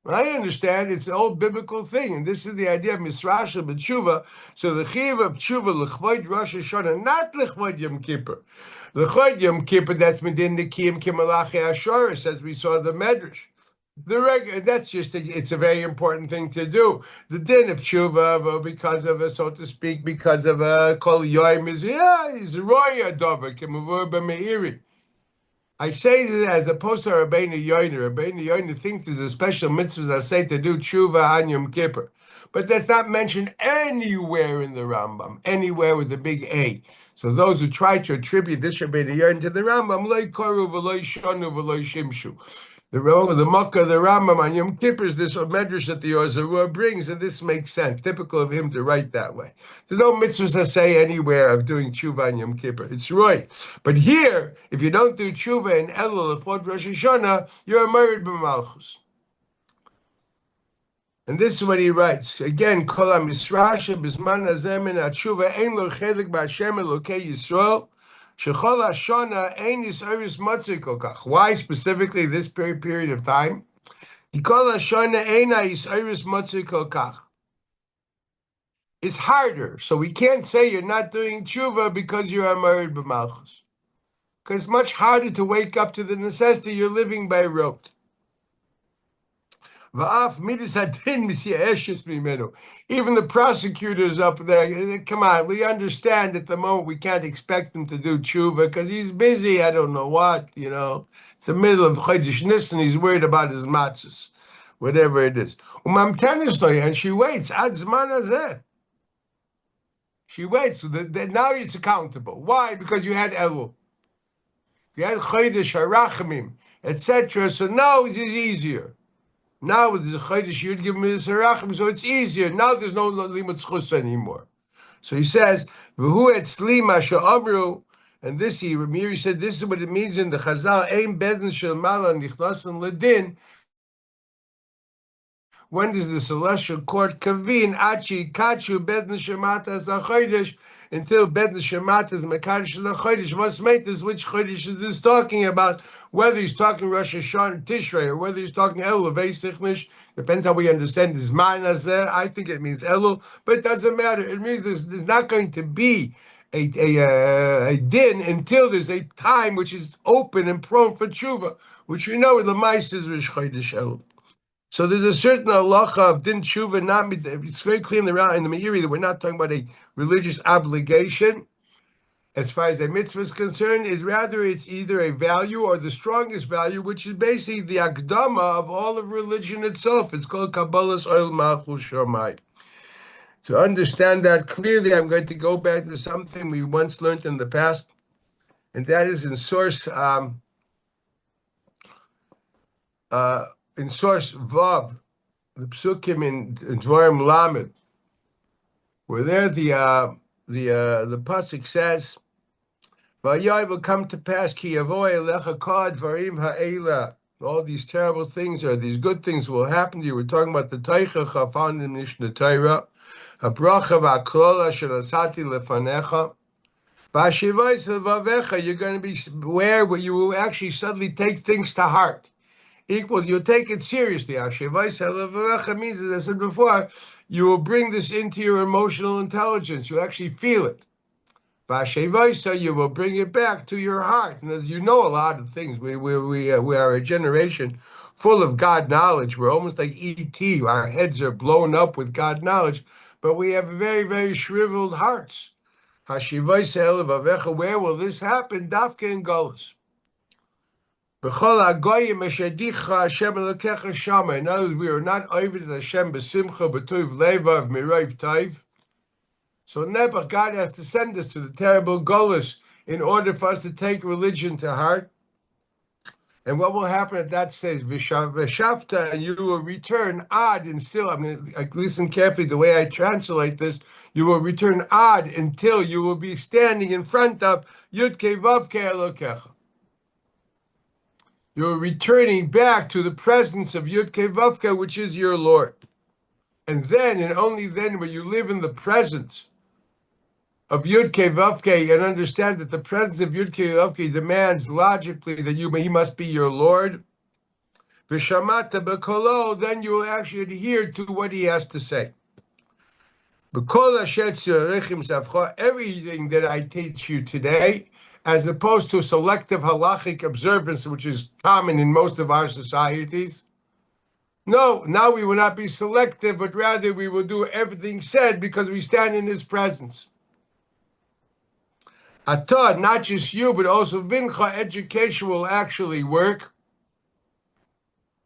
I understand it's an old biblical thing, and this is the idea of Misrashel BiTeshuvah. So the chiyuv of tshuva l'chvod Rosh Hashana, not l'chvod Yom Kippur. L'chvod Yom Kippur, that's medin nekiyim kimalachi ashoris, as we saw the Medrash. That's just it's a very important thing to do. The din of Teshuvah, because of so to speak, because of kol yoim is raui adover kemuvur b'Meiri. I say that as opposed to Rabbeinu Yoiner thinks there's a special mitzvah I say to do Teshuvah on Yom Kippur. But that's not mentioned anywhere in the Rambam, anywhere with a big A. So those who try to attribute this Rabbeinu Yoiner to the Rambam, lo koru v'lo shonu v'lo shimshu. The Makkah, the Rambam on Yom Kippur is this medrash that the Ozarua brings, and this makes sense, typical of him to write that way. There's no mitzvahs I say anywhere of doing Teshuvah on Yom Kippur. It's right. But here, if you don't do Teshuvah in Elul Lechot Rosh Hashana, you're a Meiri b'malchus. And this is what he writes. Again, Kol Misrashel b'zman hazeh min Teshuvah ein lo chelik b'Hashem Elokei Yisrael. Why specifically this period of time? It's harder, so we can't say you're not doing Teshuvah because you're a Meiri b'malchus. Because it's much harder to wake up to the necessity you're living by rote. Even the prosecutors up there, come on, we understand at the moment we can't expect him to do Teshuvah because he's busy, I don't know what, It's the middle of Chodesh Nisan, he's worried about his matzahs, whatever it is. And she waits, ad zman hazeh. She waits, so now it's accountable. Why? Because you had Elul. You had Chodesh HaRachamim, etc. So now it is easier. Now with the Chodesh you'd give me Misrashel, so it's easier. Now there's no limud zchus anymore. So he says, "V'hu etzli ma she'amru," and this Meiri said this is what it means in the Chazal. Ein bedin shel mala nichnasen ledin. When does the celestial court convene? Achi kachu bedin shemata zachodesh until bedin shemata is mekadosh lachodesh. What's matters which chodesh is this talking about? Whether he's talking Rosh Hashana Tishrei or whether he's talking Elul Veisichnish, depends how we understand this. I think it means Elul, but it doesn't matter. It means there's not going to be a din until there's a time which is open and prone for Teshuvah, which we know in the Ma'is is Rosh Chodesh Elul. So there's a certain halacha of din Teshuvah. It's very clear in the Meiri that we're not talking about a religious obligation. As far as a mitzvah is concerned, it's either a value or the strongest value, which is basically the akdama of all of religion itself. It's called Kabbalah's Oil Malchus Shomai. To understand that clearly, I'm going to go back to something we once learned in the past, and that is in source Vav, the Psukim in Dvarim Lamed, where there the Pasuk says, "Vayai will come to pass ki yavoy elecha kol dvarim ha'ela." All these terrible things or these good things will happen to you. We're talking about the Teichacha found in Mishnah Torah, habracha va'klola shelasati lefanecha. V'ashivais levavcha, you're going to be aware where you will actually suddenly take things to heart. Equals, you'll take it seriously. Hashivais levavcha means, as I said before, you will bring this into your emotional intelligence. You actually feel it. V'ashivais, you will bring it back to your heart. And as you know, a lot of things. We are a generation full of God knowledge. We're almost like E.T. Our heads are blown up with God knowledge, but we have very, very shriveled hearts. Hashivais levavcha, where will this happen? Dafka in Golus. Bechol hagoyim eshadicha Hashem elokecha shama. In other words, we are not over to Hashem b'simcha b'tuv levav mirayv taiv. So never, God has to send us to the terrible Golus in order for us to take religion to heart. And what will happen at that stage? V'shavta, and you will return odd and still. Listen carefully the way I translate this. You will return odd until you will be standing in front of Yud Kei Vav Kei Elokecha. You're returning back to the presence of Yud Kei Vav Kei, which is your Lord. And then, and only then, when you live in the presence of Yud Kei Vav Kei and understand that the presence of Yud Kei Vav Kei demands logically that he must be your Lord, V'shamata Becholo, then you will actually adhere to what he has to say. Everything that I teach you today, as opposed to selective halachic observance, which is common in most of our societies, No, now we will not be selective, but rather we will do everything said because we stand in his presence. Atah, not just you, but also Vincha, education will actually work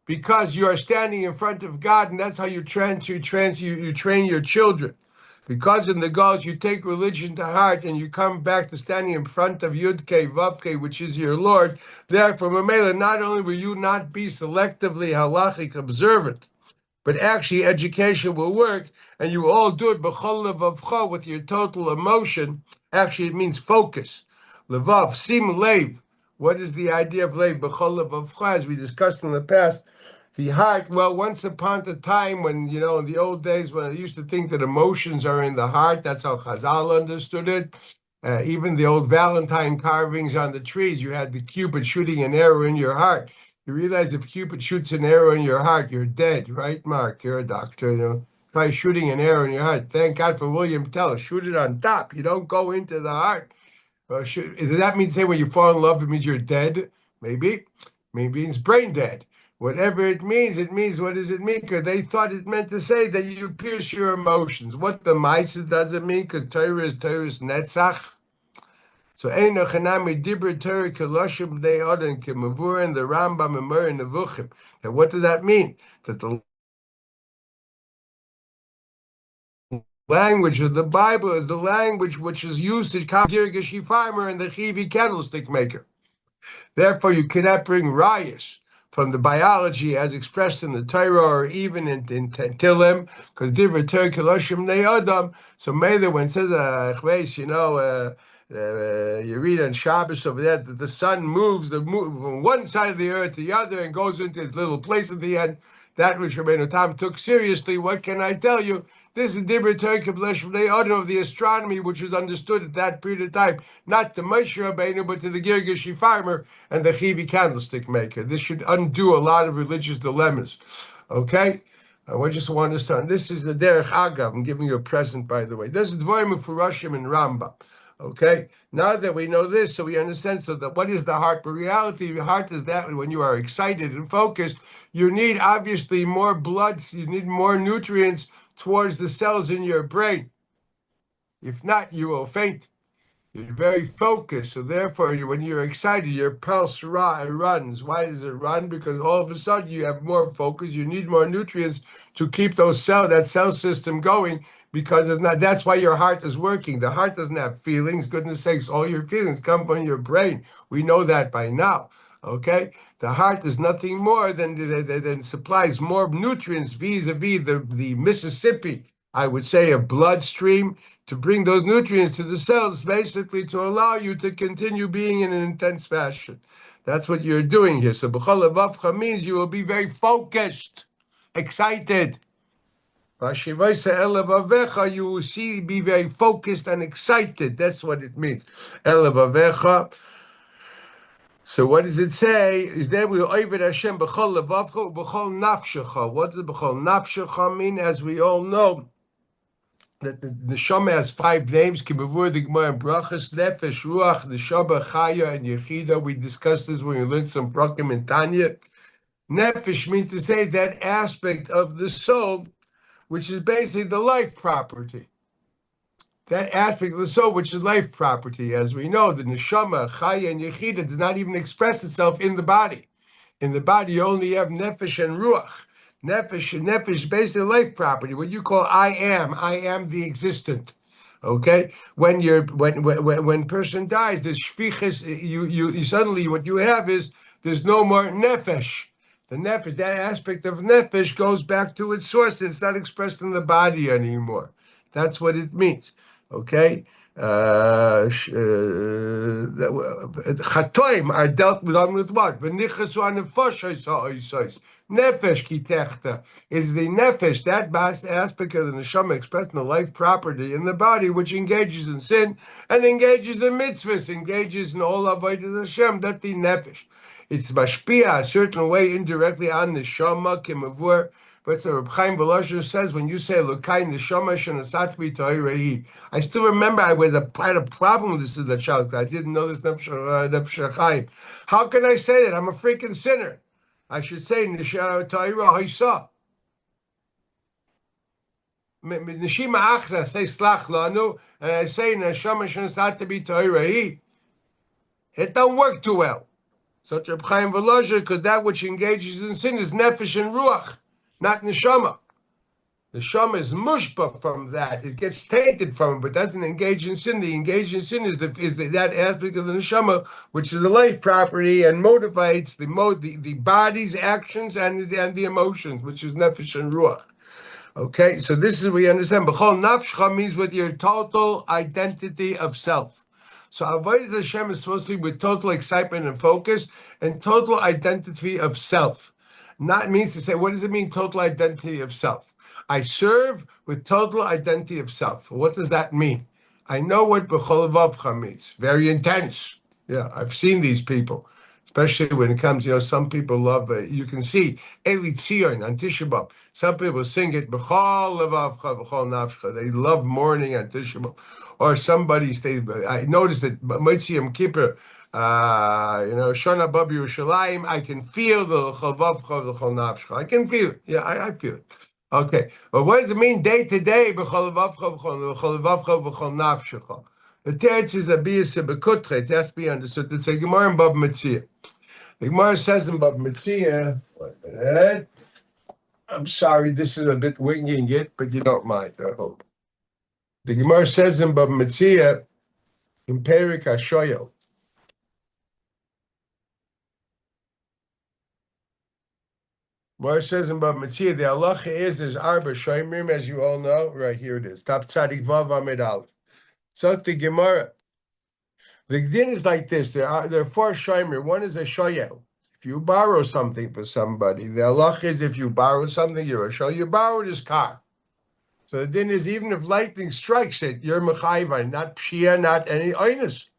because you are standing in front of God, and that's how you train your children. Because in the goals you take religion to heart and you come back to standing in front of Yudke Vavke, which is your Lord. Therefore, Mamela, not only will you not be selectively halachic observant, but actually education will work, and you all do it Bechol Levavcha with your total emotion. Actually, it means focus. Levav, sim lev. What is the idea of lev? Bechol Levavcha, as we discussed in the past. The heart, well, once upon a time when, in the old days when I used to think that emotions are in the heart, that's how Chazal understood it. Even the old Valentine carvings on the trees, you had the Cupid shooting an arrow in your heart. You realize if Cupid shoots an arrow in your heart, you're dead, right, Mark? You're a doctor, Try shooting an arrow in your heart. Thank God for William Tell. Shoot it on top. You don't go into the heart. Does that mean, say, when you fall in love, it means you're dead? Maybe. Maybe it's brain dead. Whatever it means, what does it mean? Because they thought it meant to say that you pierce your emotions. What the Maisa doesn't mean, because Torah is Netzach. So Eino Chanami Dibur Torah Keloshim They Odin Kemavur and the Rambam and Meiri and Nevuchim. Now what does that mean? That the language of the Bible is the language which is used to Girgashi farmer and the Chivi candlestick maker. Therefore, you cannot bring rayas from the biology as expressed in the Torah or even in Tilim, because Dibur Torah Keloshim They Odin. So Meiri, when it says you read on Shabbos over there that the sun moves from one side of the earth to the other and goes into its little place at the end. That which Rabbeinu Tam took seriously. What can I tell you? This is Dibur Torah Keloshim of the astronomy, which was understood at that period of time, not to Moshe Rabbeinu, but to the Girgashi farmer and the Chivi candlestick maker. This should undo a lot of religious dilemmas. Okay? I just want to understand. This is the Derech Agav. I'm giving you a present, by the way. This is Dvarim Mefurashim in Rambam. Okay, now that we know this, so we understand, so that what is the heart? But reality, the heart is that when you are excited and focused, you need obviously more blood, you need more nutrients towards the cells in your brain. If not, you will faint. You're very focused, so therefore, when you're excited, your pulse runs. Why does it run? Because all of a sudden you have more focus. You need more nutrients to keep that cell system going. Because of that, that's why your heart is working. The heart doesn't have feelings. Goodness sakes, all your feelings come from your brain. We know that by now. Okay, the heart is nothing more than supplies more nutrients vis-a-vis the Mississippi, I would say, of bloodstream, to bring those nutrients to the cells, basically to allow you to continue being in an intense fashion. That's what you're doing here. So Bechol Levavcha means you will be very focused, excited. You will see, be very focused and excited. That's what it means. Levavcha. So what does it say? Then we oived Hashem Bechol Levavcha, Bechol Nafshcha. What does Bechol Nafshcha mean? As we all know, that the neshama has 5 names. Kibavur the Gemara and Brachas, Nefesh, Ruach, Neshama, Chaya, and Yechida. We discussed this when we learned some Prakim in Tanya. Nefesh means to say that aspect of the soul, which is basically the life property. That aspect of the soul, which is life property. As we know, the neshama, chaya, and yechida does not even express itself in the body. In the body, you only have nefesh and ruach. Nefesh, basically life property. What you call I am the existent. Okay, when person dies, the shvichas, you suddenly what you have is there's no more nefesh. The nefesh, that aspect of nefesh goes back to its source. It's not expressed in the body anymore. That's what it means. Okay? Chatoim are dealt with what? Nefesh kitechta. It's the nefesh, that aspect of the neshama expressed in the life property in the body, which engages in sin and engages in mitzvahs, engages in all avodas Hashem. That's the nefesh. It's mashpia a certain way indirectly on the neshama kimavur. But so Reb Chaim Volozhin says when you say Lukai neshama shenasatvi toirehi. I still remember I had a problem with this as a child. I didn't know this Nafshcha Chaim. How can I say that? I'm a freaking sinner. I should say Nishma Torah Haisa. Neshima Achza, say Slach Lanu, and I say Neshama Shat to be Torah. It don't work too well. So Reb Chaim Volozhin, because that which engages in sin is nefesh and ruach, not neshama. Neshama is mushpa from that; it gets tainted from it, but doesn't engage in sin. The engage in sin is that aspect of the neshama, which is the life property and motivates the body's actions and the emotions, which is nefesh and ruach. Okay, so this is we understand. Bechol Nafshcha means with your total identity of self. So avodas Hashem is supposed to be with total excitement and focus and total identity of self. Not means to say, what does it mean, total identity of self? I serve with total identity of self. What does that mean? I know what Bechol Levavcha means. Very intense. Yeah, I've seen these people. Especially when it comes, some people love, you can see, Eli Tzion on Teshuvah. Some people sing it, Bechol Levavcha, Bechol Nafshcha. They love mourning on Teshuvah. Or I noticed that Metzia Yom Kippur, Shana Bab Yerushalayim, I can feel the Levavcha, Bechol Nafshcha. I can feel it. Yeah, I feel it. Okay, but what does it mean day to day, Bechol Levavcha, Bechol Nafshcha? The teretz is a biyas bekutre. It has to be understood. It's a Gemara in Bava Metzia. The Gemara says in Bava Metzia, I'm sorry, this is a bit winging it, but you don't mind, I hope. The Gemara says in Bava Metzia, in Perik HaShoyel, Gemara says in Bava Metzia, the halacha is there's arba Shomrim, as you all know. Right here it is. Taf Tzadik Vav Amid Aleph. So the Gemara, the din is like this. There are 4 Shomrim. One is a shoyel. If you borrow something for somebody, the halach is if you borrow something, you're a shoyel. You borrowed his car. So the din is even if lightning strikes it, you're mechayvan, not pshia, not any oinus.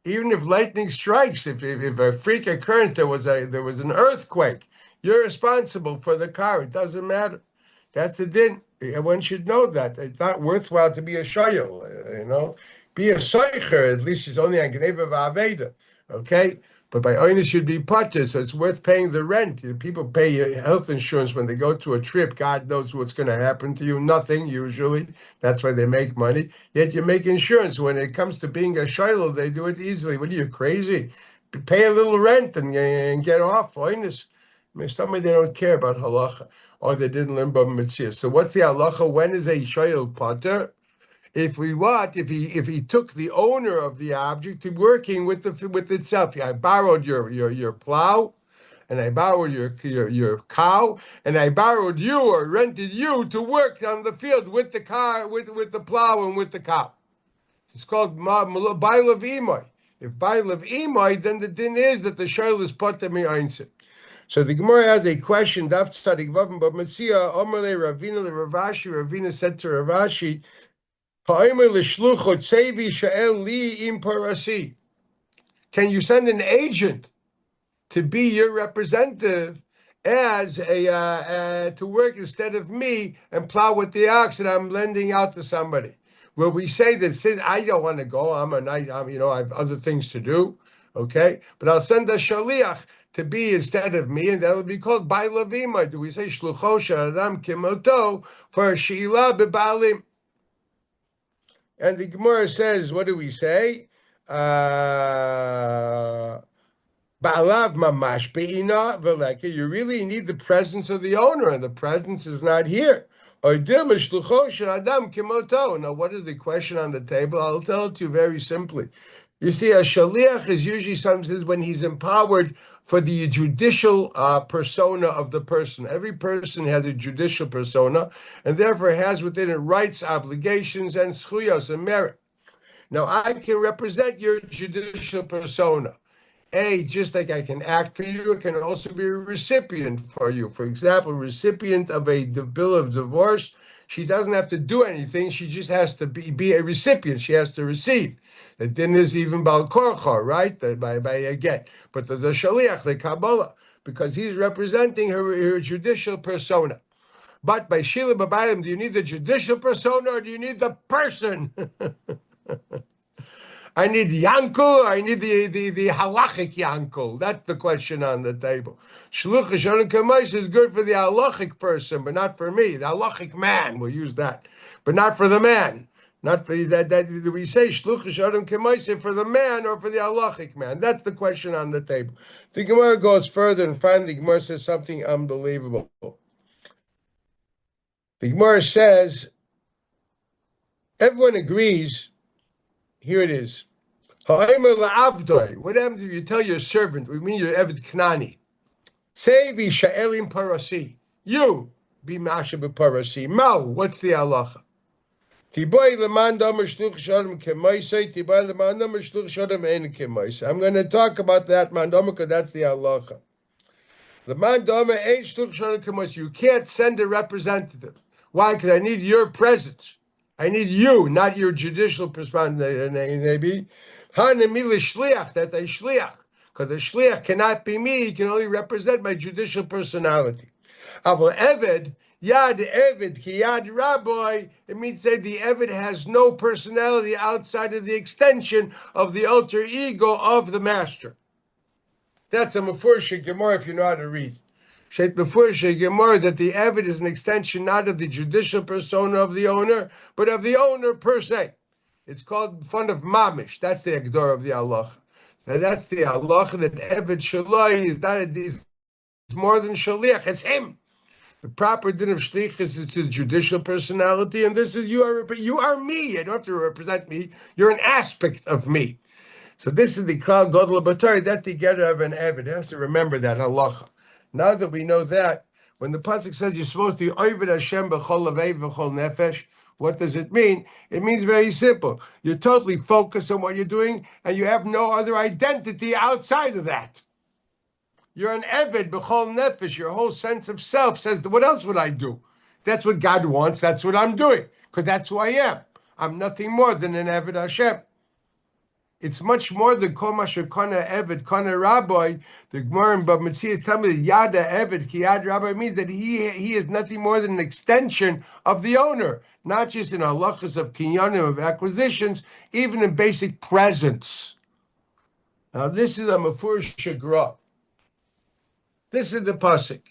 Even if lightning strikes, if a freak occurrence, there was an earthquake, you're responsible for the car. It doesn't matter. That's the din. One should know that. It's not worthwhile to be a shoyel, Be a soicher, at least it's only on gneva v'aveda, okay? But by oinus should be potter, so it's worth paying the rent. People pay health insurance when they go to a trip. God knows what's going to happen to you. Nothing, usually. That's why they make money. Yet you make insurance. When it comes to being a shoyel, they do it easily. What are you, crazy? Pay a little rent and get off, oinus. Somebody they don't care about halacha, or they didn't learn Bava Metzia. So what's the halacha? When is a shoyel potter? If he took the owner of the object to working with itself. I borrowed your plow, and I borrowed your cow, and I borrowed you or rented you to work on the field with the car, with the plow and with the cow. It's called bailav imoy. If bailav imoy, then the din is that the shoyel is potter mi'ainsit. So the Gemara has a question. Daf Tzadik Vav Bava Metzia Omer le Ravina le Ravashi. Ravina said to Ravashi, "Ha'omer l'shlucho tzevi sha'el li im parasi." Can you send an agent to be your representative as to work instead of me and plow with the ox that I'm lending out to somebody? Will we say that since I don't want to go, I have other things to do, okay? But I'll send a shaliach to be instead of me, and that would be called bailav imoy. Do we say shlucho she'adam kimoto for sheila bebalim? And the Gemara says, what do we say? Ba'alav mamash be'ina v'leka. You really need the presence of the owner, and the presence is not here. Now, what is the question on the table? I'll tell it to you very simply. You see, a shaliach is usually sometimes when he's empowered for the judicial persona of the person. Every person has a judicial persona, and therefore has within it rights, obligations, and schuyos and merit. Now, I can represent your judicial persona. Just like I can act for you, it can also be a recipient for you. For example, recipient of a bill of divorce, she doesn't have to do anything. She just has to be a recipient. She has to receive. The din is even bal korcha, right? By a get. But the shaliach, the Kabbalah, because he's representing her judicial persona. But by Shila Babayim, do you need the judicial persona or do you need the person? I need Yankel, I need the Halachic Yankel. That's the question on the table. Shluch Hashanah K'mais is good for the Halachic person, but not for me. The Halachic man, we'll use that, but not for the man. Not for that. We say Shluch Hashanah K'mais for the man or for the Halachic man. That's the question on the table. The Gemara goes further and finally the Gemara says something unbelievable. The Gemara says, everyone agrees. Here it is. What happens if you tell your servant, we mean your Eved Knani, say v'sha'elim parasi, you be masha b'parasi. Mau, what's the halacha? Tiboy leman damer shluch shalom kemaisei, tiboy leman damer shluch shalom ein kemaisei. I'm going to talk about that man damer because that's the halacha. Leman damer ein shluch shalom kemaisei. You can't send a representative. Why? Because I need your presence. I need you, not your judicial perspective. Maybe. Shliach, that's a shliach. Because a shliach cannot be me, he can only represent my judicial personality. Aval Eved, Yad Eved, Ki Yad Rabbi, it means that the Eved has no personality outside of the extension of the alter ego of the master. That's a Mefurish Gemara if you know how to read. Sheit Mefurish Gemara that the Eved is an extension not of the judicial persona of the owner, but of the owner per se. It's called fun of mamish. That's the Agdor of the halacha. Now that's the halacha that Eved Shalai is not. It's more than shaliach. It's him. The proper din of shliach is to the judicial personality, and this is you are me. You don't have to represent me. You're an aspect of me. So this is the klal gadol b'Torah. That's the getter of an Eved. It has to remember that halacha. Now that we know that, when the Pasuk says you're supposed to be Oved Hashem Bechol Levei Bechol Nefesh, what does it mean? It means very simple. You're totally focused on what you're doing, and you have no other identity outside of that. You're an Eved Bechol Nefesh. Your whole sense of self says, what else would I do? That's what God wants. That's what I'm doing, because that's who I am. I'm nothing more than an Eved Hashem. It's much more than Kol Masher Kana Eved Kana Rabbi. The Gemara in Metzia is telling me that Yada Eved Ki Yad Rabbi means that he is nothing more than an extension of the owner, not just in halachas of kinyanim, of acquisitions, even in basic presence. Now this is a Mefurish Shagra. This is the Pasuk.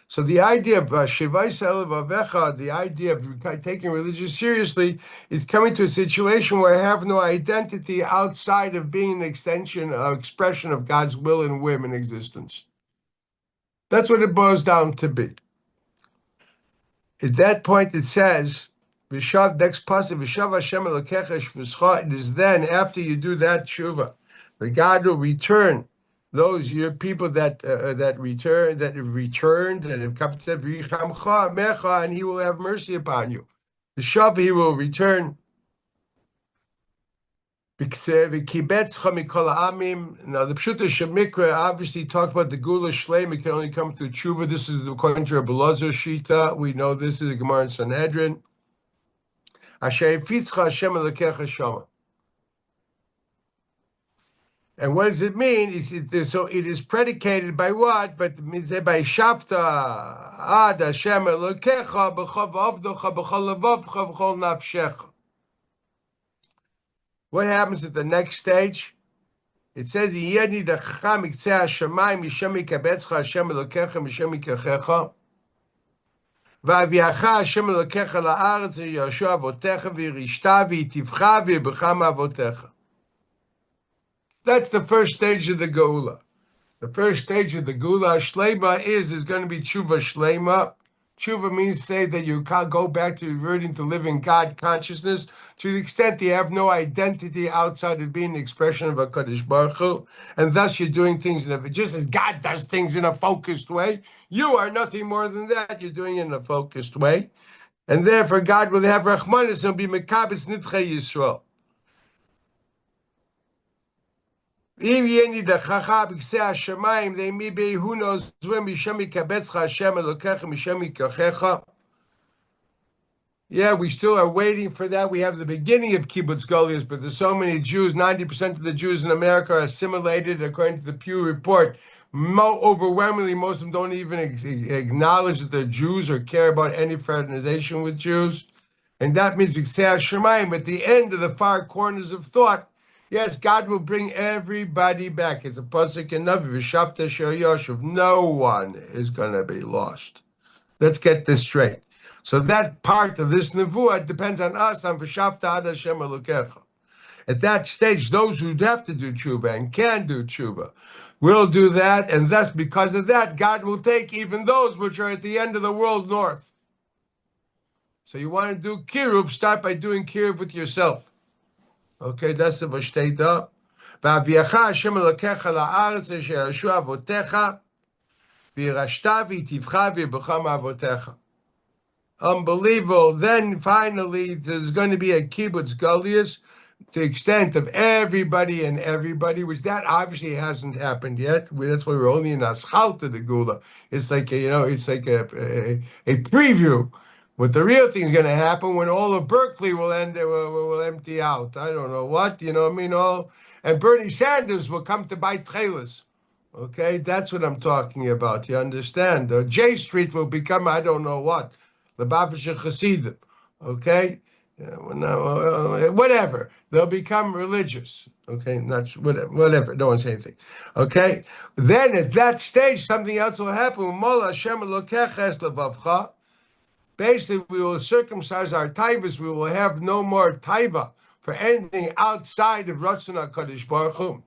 So the idea of Levavcha, the idea of taking religion seriously, is coming to a situation where I have no identity outside of being an extension, expression of God's will and whim in existence. That's what it boils down to be. At that point, it says, "V'shav next pasuk, v'shav Hashem elokecha shvuscha." It is then after you do that tshuva, that God will return those your people that have returned, that have come to v'yichamcha mecha, and He will have mercy upon you. V'shav, He will return. V'kibetz mikol ha'amim. Now the Pshuta Shemikra obviously talked about the Gula Shleim. It can only come through tshuva. This is according to Rabbi Elazar Shita. We know this is a Gemara in Sanhedrin. Asher yifitzcha Hashem elokecha shama. And what does it mean? So it is predicated by what? But it means by Shafta ad Hashem elokecha b'chol avdocha b'chol Levavcha b'chol Nafshcha. What happens at the next stage? It says Yedi dacham iktzeh hashamayim mishem yikabetzcha Hashem elokecha mishem yikachecha v'aviacha Hashem elokecha la'aretz v'yashua avotecha v'yirishta v'yitivcha v'yirbecha ma'avotecha. That's the first stage of the Geula. The first stage of the Geula Shlema is going to be Teshuvah Shlema. Teshuvah means say that you can't go back to reverting to living God consciousness to the extent that you have no identity outside of being the expression of a Kadosh Baruch Hu, and thus you're doing things just as God does things in a focused way. You are nothing more than that. You're doing it in a focused way, and therefore God will have Rachmanis and be Mekabetz Nidchei Yisrael. If Yeni the Chacha b'ksei Hashemayim, they may be who knows when Mishem yikabetzcha Hashem elokecha Mishem yikachecha. Yeah, we still are waiting for that. We have the beginning of Kibbutz Goliath, but there's so many Jews. 90% of the Jews in America are assimilated, according to the Pew report. Overwhelmingly, most of them don't even acknowledge that they're Jews or care about any fraternization with Jews. And that means b'ksei Hashemayim, at the end of the far corners of thought, Yes, God will bring everybody back. It's a pasuk in Navi, V'shavta Yoshuv. No one is going to be lost. Let's get this straight. So that part of this nevuah depends on us, on V'shavta ad Hashem Elokecha. At that stage, those who have to do tshuva and can do tshuva will do that, and thus, because of that, God will take even those which are at the end of the world north. So you want to do Kiruv, start by doing Kiruv with yourself. Okay, that's the Vashteta. V'aviacha Hashem Elokecha la'aretz asher yashu avotecha v'yirashta v'yitivcha v'yibacham avotecha. Unbelievable. Then finally, there's going to be a kibbutz galius to the extent of everybody and everybody, which that obviously hasn't happened yet. That's why we're only in Aschalta the Gula. It's like it's like a preview. What the real thing is going to happen when all of Berkeley will empty out. I don't know what, and Bernie Sanders will come to buy trailers. Okay, that's what I'm talking about. You understand? J Street will become I don't know what, Levavcha Chassidim. Okay, whatever. They'll become religious. Okay, not whatever. No one say anything. Okay, then at that stage, something else will happen. Levavcha. Basically, we will circumcise our taivas. We will have no more taiva for anything outside of Ratzon HaKadosh Baruch Hu.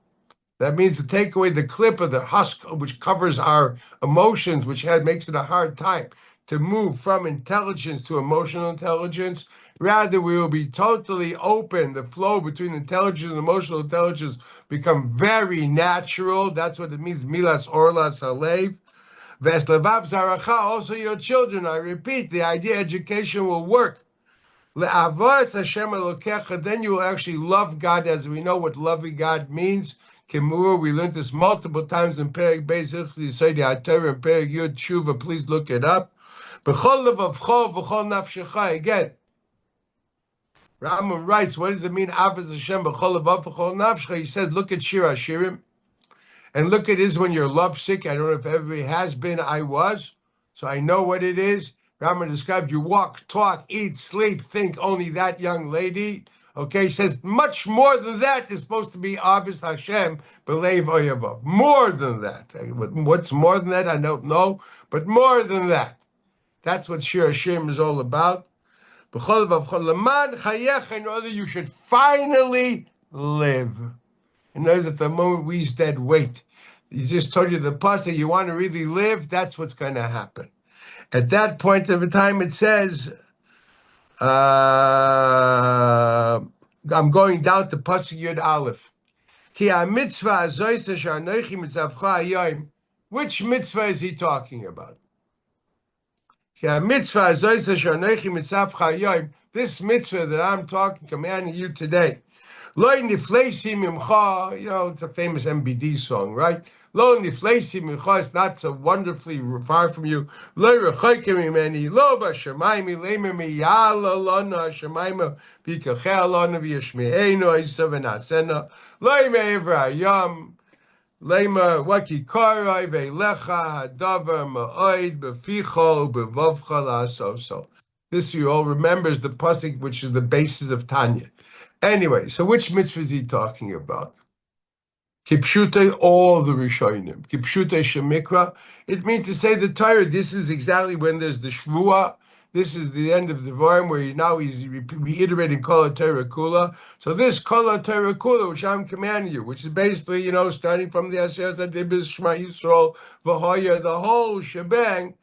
That means to take away the clip of the husk which covers our emotions, which makes it a hard time to move from intelligence to emotional intelligence. Rather, we will be totally open. The flow between intelligence and emotional intelligence become very natural. That's what it means, milas orlas halev. Veslevav zaracha, also your children. I repeat, the idea education will work. Le'avos Hashem Elokecha, then you will actually love God, as we know what loving God means. Kimura, we learned this multiple times in Perek Beis Hilchos Tmura and Perek Yud Teshuvah. Please look it up. Bechol Levavcha, Bechol Nafshcha. Again, Rambam writes, what does it mean? Ahavat Hashem, Bechol Levavcha, Bechol Nafshcha. He says, look at Shir Hashirim. And look at this when you're lovesick. I don't know if everybody has been. I was. So I know what it is. Rambam describes you walk, talk, eat, sleep, think only that young lady. Okay, he says much more than that is supposed to be obvious Hashem, believe oyavav. More than that. What's more than that? I don't know. But more than that. That's what Shir Hashem is all about. In order you should finally live. In other words, at the moment we dead weight. He just told you the pasuk, you want to really live, that's what's going to happen. At that point of time, it says, I'm going down to Pasuk Yud Aleph. Ki ha-mitzvah azoysa she'anochi mitzavcha hayom. Which mitzvah is he talking about? Ki ha-mitzvah azoysa she'anochi mitzavcha hayom. This mitzvah that I'm commanding you today. Lo nifleisi mimcha, it's a famous MBD song, right? Lo nifleisi mimcha, it's not so wonderfully far from you. Lo rechokem mimeni, lo b'shamayim leimemi yala lana hashamayim v'yikacheh lana v'yashme'enu isa v'nasena lo me'ever hayam leima wakikarai ve'lecha hadavar ma'oid b'fichol b'vavcha la'asoso. This you all remember is the pasuk which is the basis of Tanya. Anyway, so which mitzvah is he talking about? Kipshute, all the Rishonim. Kipshute Shemikra. It means to say the Torah. This is exactly when there's the Shvuah. This is the end of the Dvarim where he's reiterating Kol HaTorah Kula. So this Kol HaTorah Kula, which I'm commanding you, which is basically, starting from the Asher Zadibis Shema Yisrael, V'hoya, the whole shebang.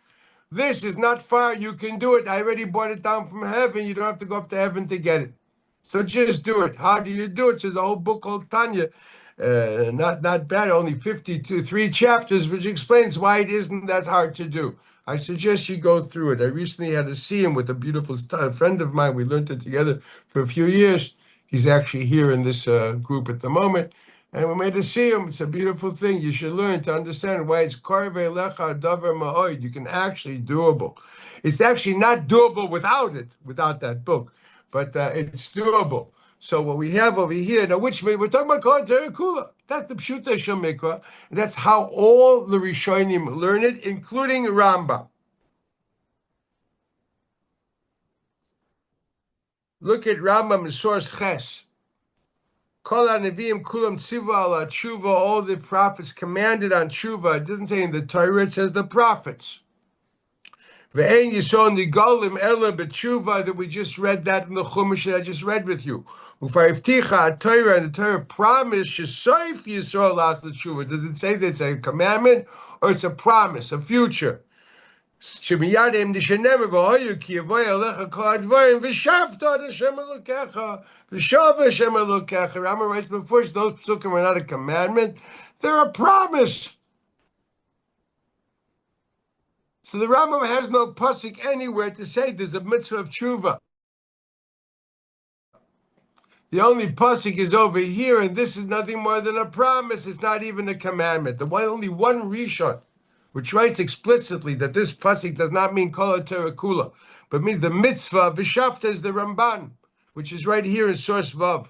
This is not far. You can do it. I already brought it down from heaven. You don't have to go up to heaven to get it. So just do it. How do you do it? There's a whole book called Tanya. Not bad, only 3 chapters, which explains why it isn't that hard to do. I suggest you go through it. I recently had a siyum with a beautiful friend of mine. We learned it together for a few years. He's actually here in this group at the moment. And we made a siyum. It's a beautiful thing. You should learn to understand why it's korvei lecha davar ma'oid. You can actually doable. It's actually not doable without that book. But it's doable. So what we have over here, now which we're talking about Kol HaTorah Kula. That's the Pshuta Shel Mikra. That's how all the Rishonim learn it, including Rambam. Look at Rambam in source Ches. Kol HaNeviim kulam tzivu ala Teshuvah. All the prophets commanded on Teshuvah. It doesn't say in the Torah, it says the prophets. Ve'en yisol nigolim ela BiTeshuvah, that we just read that in the Chumash that I just read with you. Ufayivticha Torah, and the Torah promised shesoif yisol las Teshuvah. Does it say that it's a commandment or it's a promise, a future? Shemiyadem nishenever v'hoyu ki yavoy alecha kol advarim v'shavta Hashem Elokecha v'shava Hashem Elokecha. Rambam writes before, those psukim are not a commandment; they're a promise. So the Rambam has no pasuk anywhere to say there's a mitzvah of Teshuvah. The only pasuk is over here, and this is nothing more than a promise. It's not even a commandment. Only one Rishon, which writes explicitly that this pasuk does not mean kol Torah kula, but means the mitzvah v'shavta is the Ramban, which is right here in source Vav.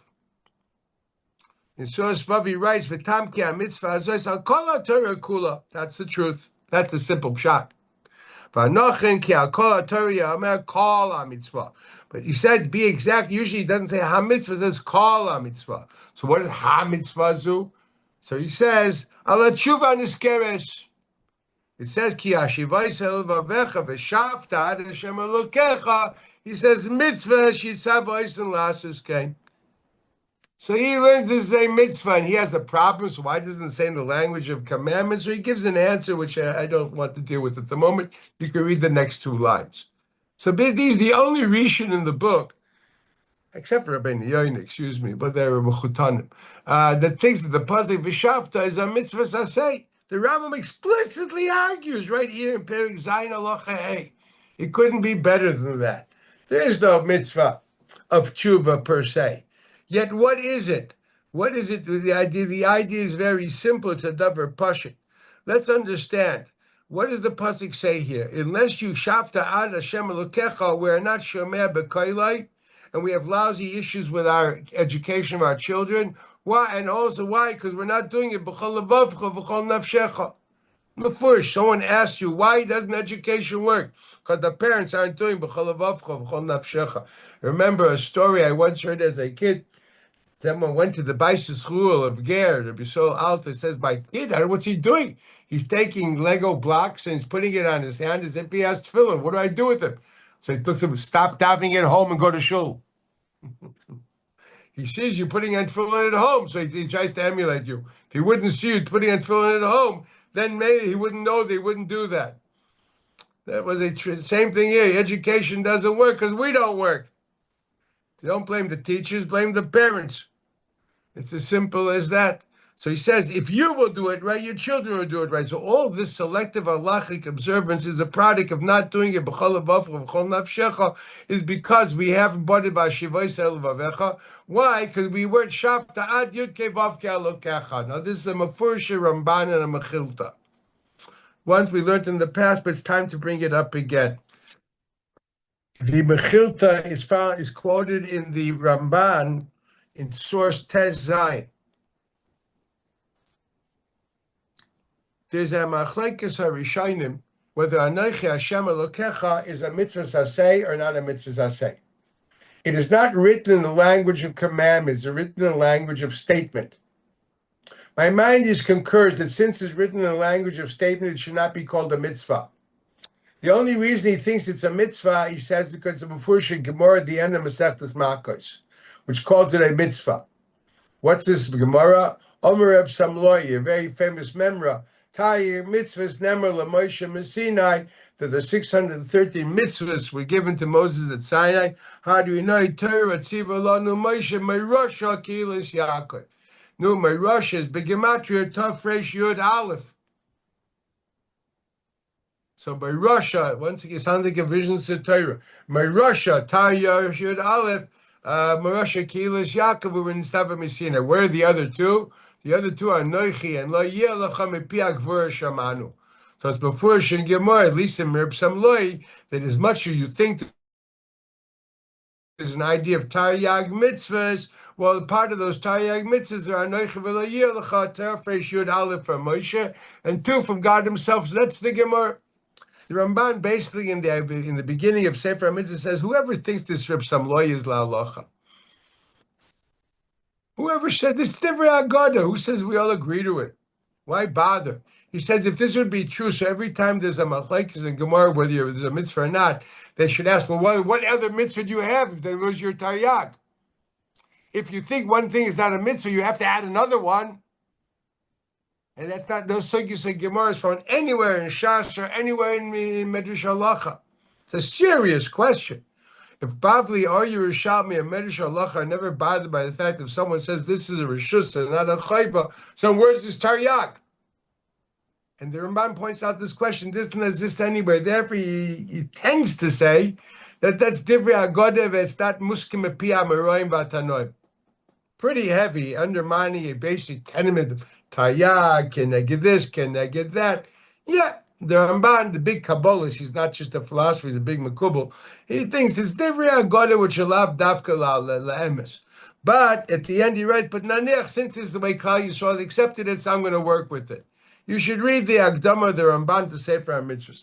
In source Vav he writes v'tam ki mitzvah azos al kol Torah kula. That's the truth. That's the simple pshat. But he said, be exact. Usually he doesn't say ha mitzvah, it says kol ha mitzvah. So what is ha mitzvah zu? So he says, ala Teshuvah niskeres. It says, ki ashivayis Levavcha v'shavta ad Hashem Elokecha. He says, mitzvah shitzav oisen lasus kein. So he learns this is a mitzvah, and he has a problem. So why doesn't it say in the language of commandments? So he gives an answer, which I don't want to deal with at the moment. You can read the next two lines. So these are the only Rishon in the book, except for Rabbeinu Yoin, excuse me, but they're Mechutanim, that thinks that the pasuk v'shavta is a mitzvah saseh. The Rambam explicitly argues right here in Perik Zayin Halacha Hey. It couldn't be better than that. There is no mitzvah of Teshuvah per se. Yet what is it? What is it with the idea? The idea is very simple. It's a davar pashut. Let's understand. What does the pasuk say here? Unless you shavta ad Hashem Elokecha, we are not shomea b'koilai, and we have lousy issues with our education of our children. Why? And also why? Because we're not doing it Bechol Levavcha, Bechol Nafshcha. First, someone asks you, why doesn't education work? Because the parents aren't doing Bechol Levavcha, Bechol Nafshcha. Remember a story I once heard as a kid. Someone went to the Baisa school of Ger, the Bechol Alta, says, my kid, what's he doing? He's taking Lego blocks and he's putting it on his hand as if he has tefillin. What do I do with him? So he took him, stop davening at home and go to shul. He sees you putting on tefillin at home, so he tries to emulate you. If he wouldn't see you putting on tefillin at home, then maybe he wouldn't know they wouldn't do that. That was same thing here. Education doesn't work because we don't work. Don't blame the teachers, blame the parents. It's as simple as that. So he says, if you will do it right, your children will do it right. So all this selective halachic observance is a product of not doing it Bechol Levavcha, Bechol Nafshcha, is because we haven't bought it by Shivayis Levavcha. Why? Because we weren't shavta ad yud kei vav kei Elokecha. Now this is a Mefursha Ramban and a Mechilta. Once we learned in the past, but it's time to bring it up again. The Mechilta is quoted in the Ramban in source Tes Zayin. There's a machlekes harishonim whether Anochi Hashem Elokecha is a mitzvah saseh or not a mitzvah saseh. It is not written in the language of commandments; it's written in the language of statement. My mind is concurs that since it's written in the language of statement, it should not be called a mitzvah. The only reason he thinks it's a mitzvah, he says, because of Mefursha Gemara at the end of Masechtas Makos, which calls it a mitzvah. What's this Gemara? Omer Reb Samloi, a very famous memra. Tayir mitzvahs nemer l'Moshe Sinai, that the 613 mitzvahs were given to Moses at Sinai. How do we know? Torah tziva lanu Moshe meirosha kilas Yaakov. No, meirosha is begematria taf resh yud aleph. So by Russia, once again, it sounds like a vision to Torah. My Russia, Taya Yud Aleph, Marusha Kilas Yaakov, we were in Stava Messina. Where are the other two? The other two are Noichi and Lo Yelecha Mepiak Vur Shamanu. So it's before Shin Gemara, at least in Reb Samloi, that as much as you think there's an idea of Taryag mitzvahs, well, part of those Taryag mitzvahs are Noichi V'Lo Yelecha, Terfresh Yud Aleph from Moshe, and two from God himself. So that's the Gemara. The Ramban basically in the beginning of Sefer HaMitzvah says, whoever thinks this Reb Samloi is la'alocha. Whoever said this is Divrei Agada, who says we all agree to it? Why bother? He says if this would be true, so every time there's a machlekes in Gemara, whether there's a mitzvah or not, they should ask, well, what other mitzvah do you have if there was your taryag? If you think one thing is not a mitzvah, you have to add another one. And that's not, those sugyas and Gemara is found anywhere in Shas or anywhere in Medrash Halacha. It's a serious question. If Bavli or Yerushalmi and Medrash Halacha are never bothered by the fact if someone says this is a Rishus and not a Chayba, so where's this taryag? And the Rambam points out this question doesn't exist anywhere. Therefore, he tends to say that that's Divrei Agodev, it's not Muskim Epiyah Meroim Vatanoim. Pretty heavy, undermining a basic tenement of taryag, can I get this, can I get that? Yeah, the Ramban, the big Kabbalist, he's not just a philosopher, he's a big Makubal. He thinks it's Divrei Agodev, which alav dafka la'emes. But at the end he writes, but Nanech, since this is the way Klal Yisrael accepted it, so I'm going to work with it. You should read the Akdama of the Ramban to Sefer HaMitzvos.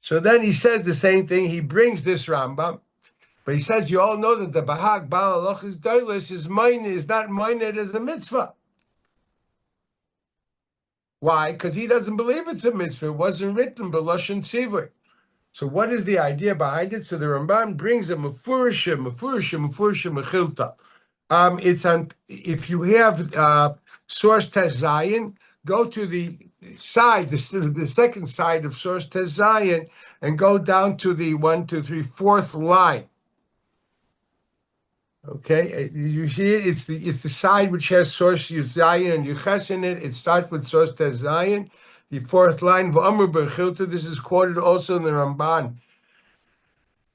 So then he says the same thing. He brings this Rambam, but he says you all know that the Bahag Baal Halachas Doilis is not mined as a mitzvah. Why? Because he doesn't believe it's a mitzvah. It wasn't written b'lashon tzivui. So what is the idea behind it? So the Ramban brings a mefurishim mechilta. It's on. If you have source Tes Zayin, go to the side, the second side of source Tes Zayin, and go down to the 1, 2, 3, 4th line. Okay, you see it. It's the side which has source Yud Zayin and Yuches in it. It starts with source Tes Zayin. The 4th line, V'amr Bechilta. This is quoted also in the Ramban.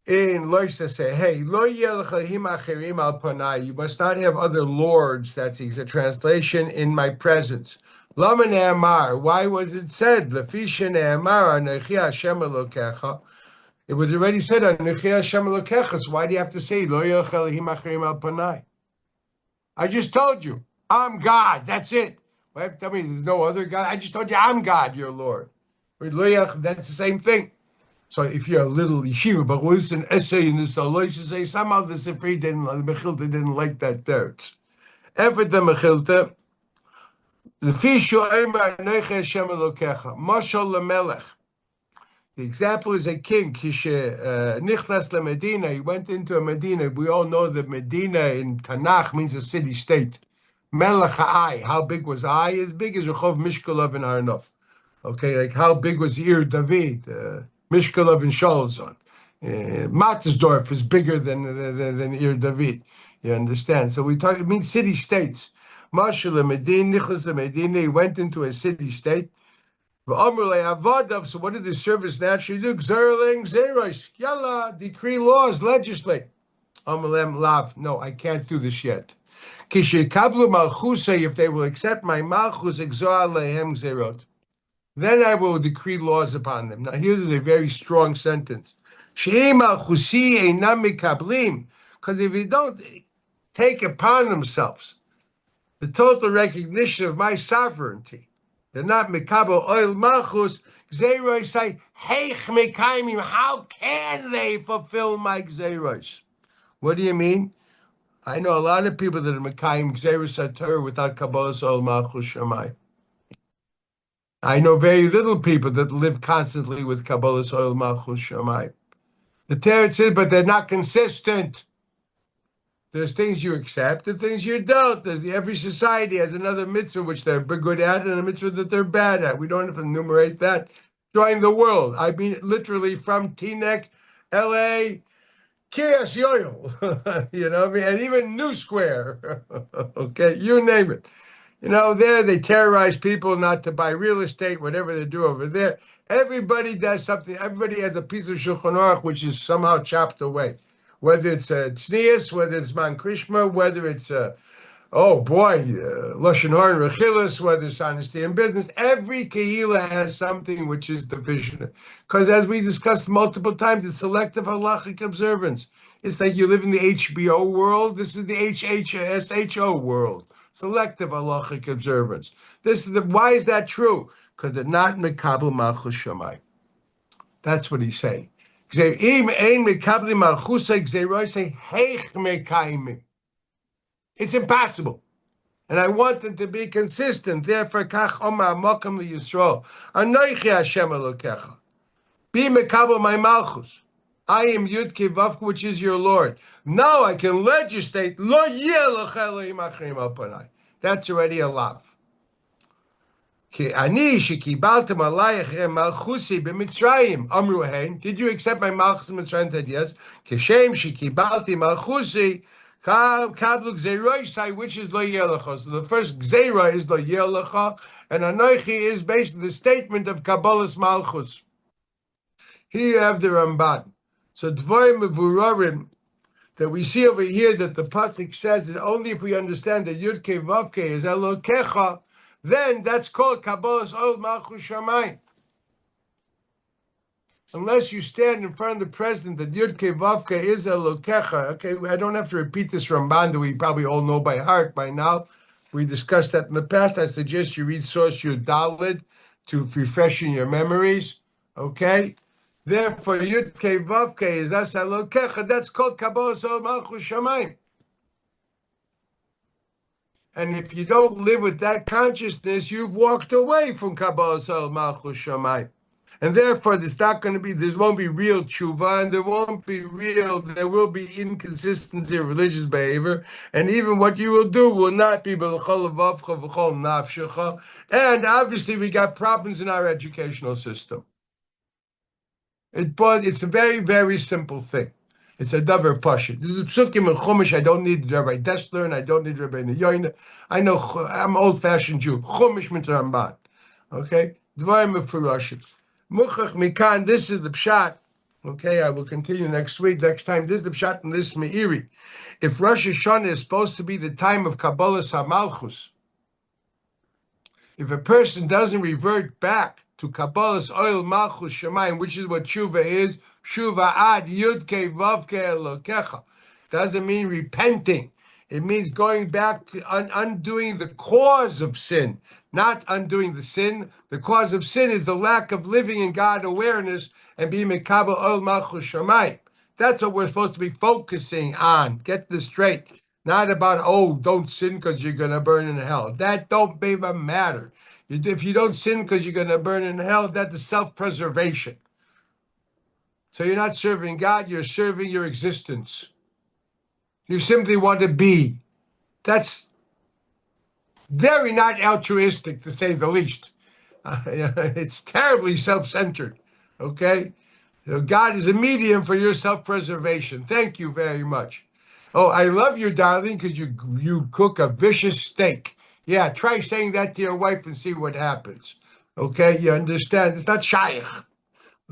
In Loisa say, hey, lo yelchahim acherim al panai. You must not have other lords. That's a translation in my presence. Lama ne'amar. Why was it said? Lefisha ne'amar anochi Hashem Elokecha. It was already said anochi Hashem Elokecha. So why do you have to say lo yelchahim acherim al panai? I just told you, I'm God. That's it. Why have to tell me there's no other God? I just told you I'm God, your Lord. That's the same thing. So if you're a little yeshiva, but what's an essay in this Alois to say somehow the Sifri Mechilta didn't like that teretz. Ever the Mechilta, the fishu Eimer Neiche Hashem Elokecha, Mashal Lemelech. The example is a king. Kishe Nichnas LeMedina. He went into a Medina. We all know that Medina in Tanakh means a city-state. Melech Ai. How big was Ai? As big as Rehov Mishkolov and Arnov. Okay, like how big was Ir David? Mishkolov and Sholzon. Mattersdorf is bigger than Ir David. You understand? So we talk. It means city states. Mashal Medina, Nichlas Medina. He went into a city state. So what did the service naturally do? Yalla, decree laws, legislate. Lav. No, I can't do this yet. If they will accept my malchus, then I will decree laws upon them. Now, here's a very strong sentence. Because if you don't take upon themselves the total recognition of my sovereignty, they're not mekabel oil malchus. Gzeiros say, "Heich mekaimim." How can they fulfill my gzeiros? What do you mean? I know a lot of people that are mekayim gzeiros atur without kabbalas oil malchus shamai. I know very little people that live constantly with kabbalas oil malchus shamai. The teretz is, but they're not consistent. There's things you accept and things you don't. Every society has another mitzvah which they're good at and a mitzvah that they're bad at. We don't have to enumerate that. Join the world. I mean, literally from Teaneck, L.A., Kias Yoil, you know what I mean? And even New Square, okay, you name it. You know, there they terrorize people not to buy real estate, whatever they do over there. Everybody does something. Everybody has a piece of Shulchan Aruch which is somehow chopped away. Whether it's Tznius, whether it's Man Krishma, whether it's, Lashon Hara and Rechilas, whether it's honesty in business, every Kehila has something which is division. Because as we discussed multiple times, it's selective halachic observance. It's like you live in the HBO world. This is the HHSHO world. Selective halachic observance. Why is that true? Because they're not mekabel malchus shamai. That's what he's saying. It's impossible. And I want them to be consistent. Therefore, kach omar mokam li Yisrael. Anoichi Hashem Elokecha. Be mekabel my malchus. I am Yud Kevavka, which is your Lord. Now I can legislate. Lo yeh lecha Elohim achrim al panai. That's already a lav. Ki ani shekibaltem alayich malchusi b'Mitzrayim. Amru hein. Did you accept my malchus in Mitzrayim? Said yes. Kishem shekibalti malchusi. Kadluk Zeiroi, which is Lo Yelecha. So the first Zeira is Lo Yelecha, and Anoichi is based on the statement of Kabbalah's Malchus. Here you have the Ramban. So Dvorim Mevurorim, that we see over here that the Pasuk says that only if we understand that Yud Kei Vav Kei is Elokecha, then that's called Kabbalah's Old Malchus Shamayim. Unless you stand in front of the president that Yud Kei Vav Kei is Elokecha. Okay, I don't have to repeat this Ramban that we probably all know by heart by now. We discussed that in the past. I suggest you read Source Yud Daled to refreshen your memories. Okay? Therefore, Yud Kei Vav Kei is that's Elokecha. That's called Kabbalah's Ol Malchus Shamayim. And if you don't live with that consciousness, you've walked away from Kabbalah's Ol Malchus Shamayim. And therefore, there won't be real tshuva, and there will be inconsistency of religious behavior, and even what you will do will not be Bechol, Levavcha, Bechol, Nafshcha. And obviously, we got problems in our educational system. But it's a very, very simple thing. It's a davar pashut. This is psukim and chumash. I don't need Rabbi Dessler, and I don't need Rabbi Neyoina. I know I'm old-fashioned Jew. Chumash mit Ramban. Okay? Dvarim mefurashim. Muchach mikan, this is the pshat. Okay, I will continue next time. This is the pshat in this Meiri. If Rosh Hashana is supposed to be the time of Kabbalah's HaMalchus, if a person doesn't revert back to Kabbalah's Oil Malchus Shemayim, which is what Teshuvah is, Teshuvah ad Yud Kei Vav Kei Elokecha, doesn't mean repenting. It means going back to undoing the cause of sin, not undoing the sin. The cause of sin is the lack of living in God awareness and being mekabel ol malchus shamayim. That's what we're supposed to be focusing on. Get this straight. Not about, don't sin because you're going to burn in hell. That don't even matter. If you don't sin because you're going to burn in hell, that's self-preservation. So you're not serving God, you're serving your existence. You simply want to be. That's very not altruistic, to say the least. It's terribly self-centered, okay? So God is a medium for your self-preservation. Thank you very much. Oh, I love you, darling, because you cook a vicious steak. Yeah, try saying that to your wife and see what happens. Okay, you understand? It's not shaykh.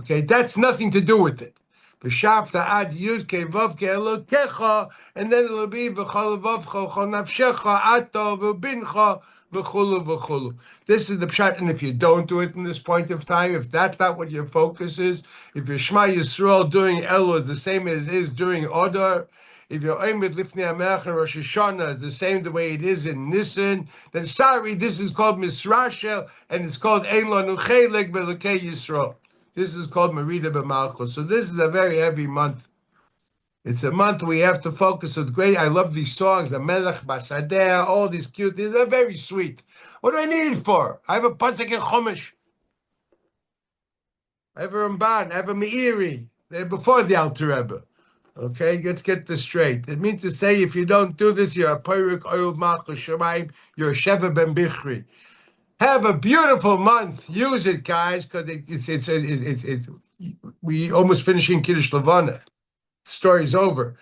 Okay, that's nothing to do with it. B'shavta ad Yud Kei Vav Kei Elokecha, and then it'll be Bechol Levavcha, Bechol Nafshcha, Ato v'bincha, v'chulu v'chulu. This is the pshat, and if you don't do it in this point of time, if that's not what your focus is, if your Shema Yisrael during Elul is the same as it is during Odor, if your Omed Lifnei HaMelech and Rosh Hashana is the same the way it is in Nisan, then sorry, this is called Misrashel, and it's called Ein Lanu Chelek B'Elokei Yisrael. This is called Merida B'Malchus. So this is a very heavy month. It's a month we have to focus on great. I love these songs, the Melech Basadeh, all these cute things. They're very sweet. What do I need it for? I have a Pasuk in Chumash. I have a Ramban. I have a Meiri. They're before the Alter Rebbe. Okay, let's get this straight. It means to say if you don't do this, you're a Peirik Oyul Malchus Shamayim, you're a Sheva Ben Bichri. Have a beautiful month. Use it, guys, because we almost finishing Kiddush Levana. Story's over.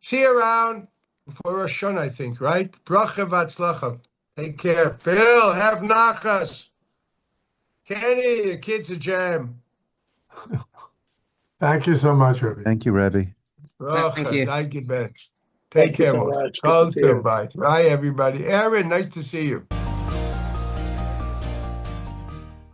See you around before Rosh Hashana, I think, right? Bracha v'atzlacha. Take care. Phil, have nachas. Kenny, the kids a jam. Thank you so much, Rabbi. Thank you, Rabbi. Thank you. Take care, Thank you so Moshe. much. Good to see you. Bye, everybody. Aaron, nice to see you.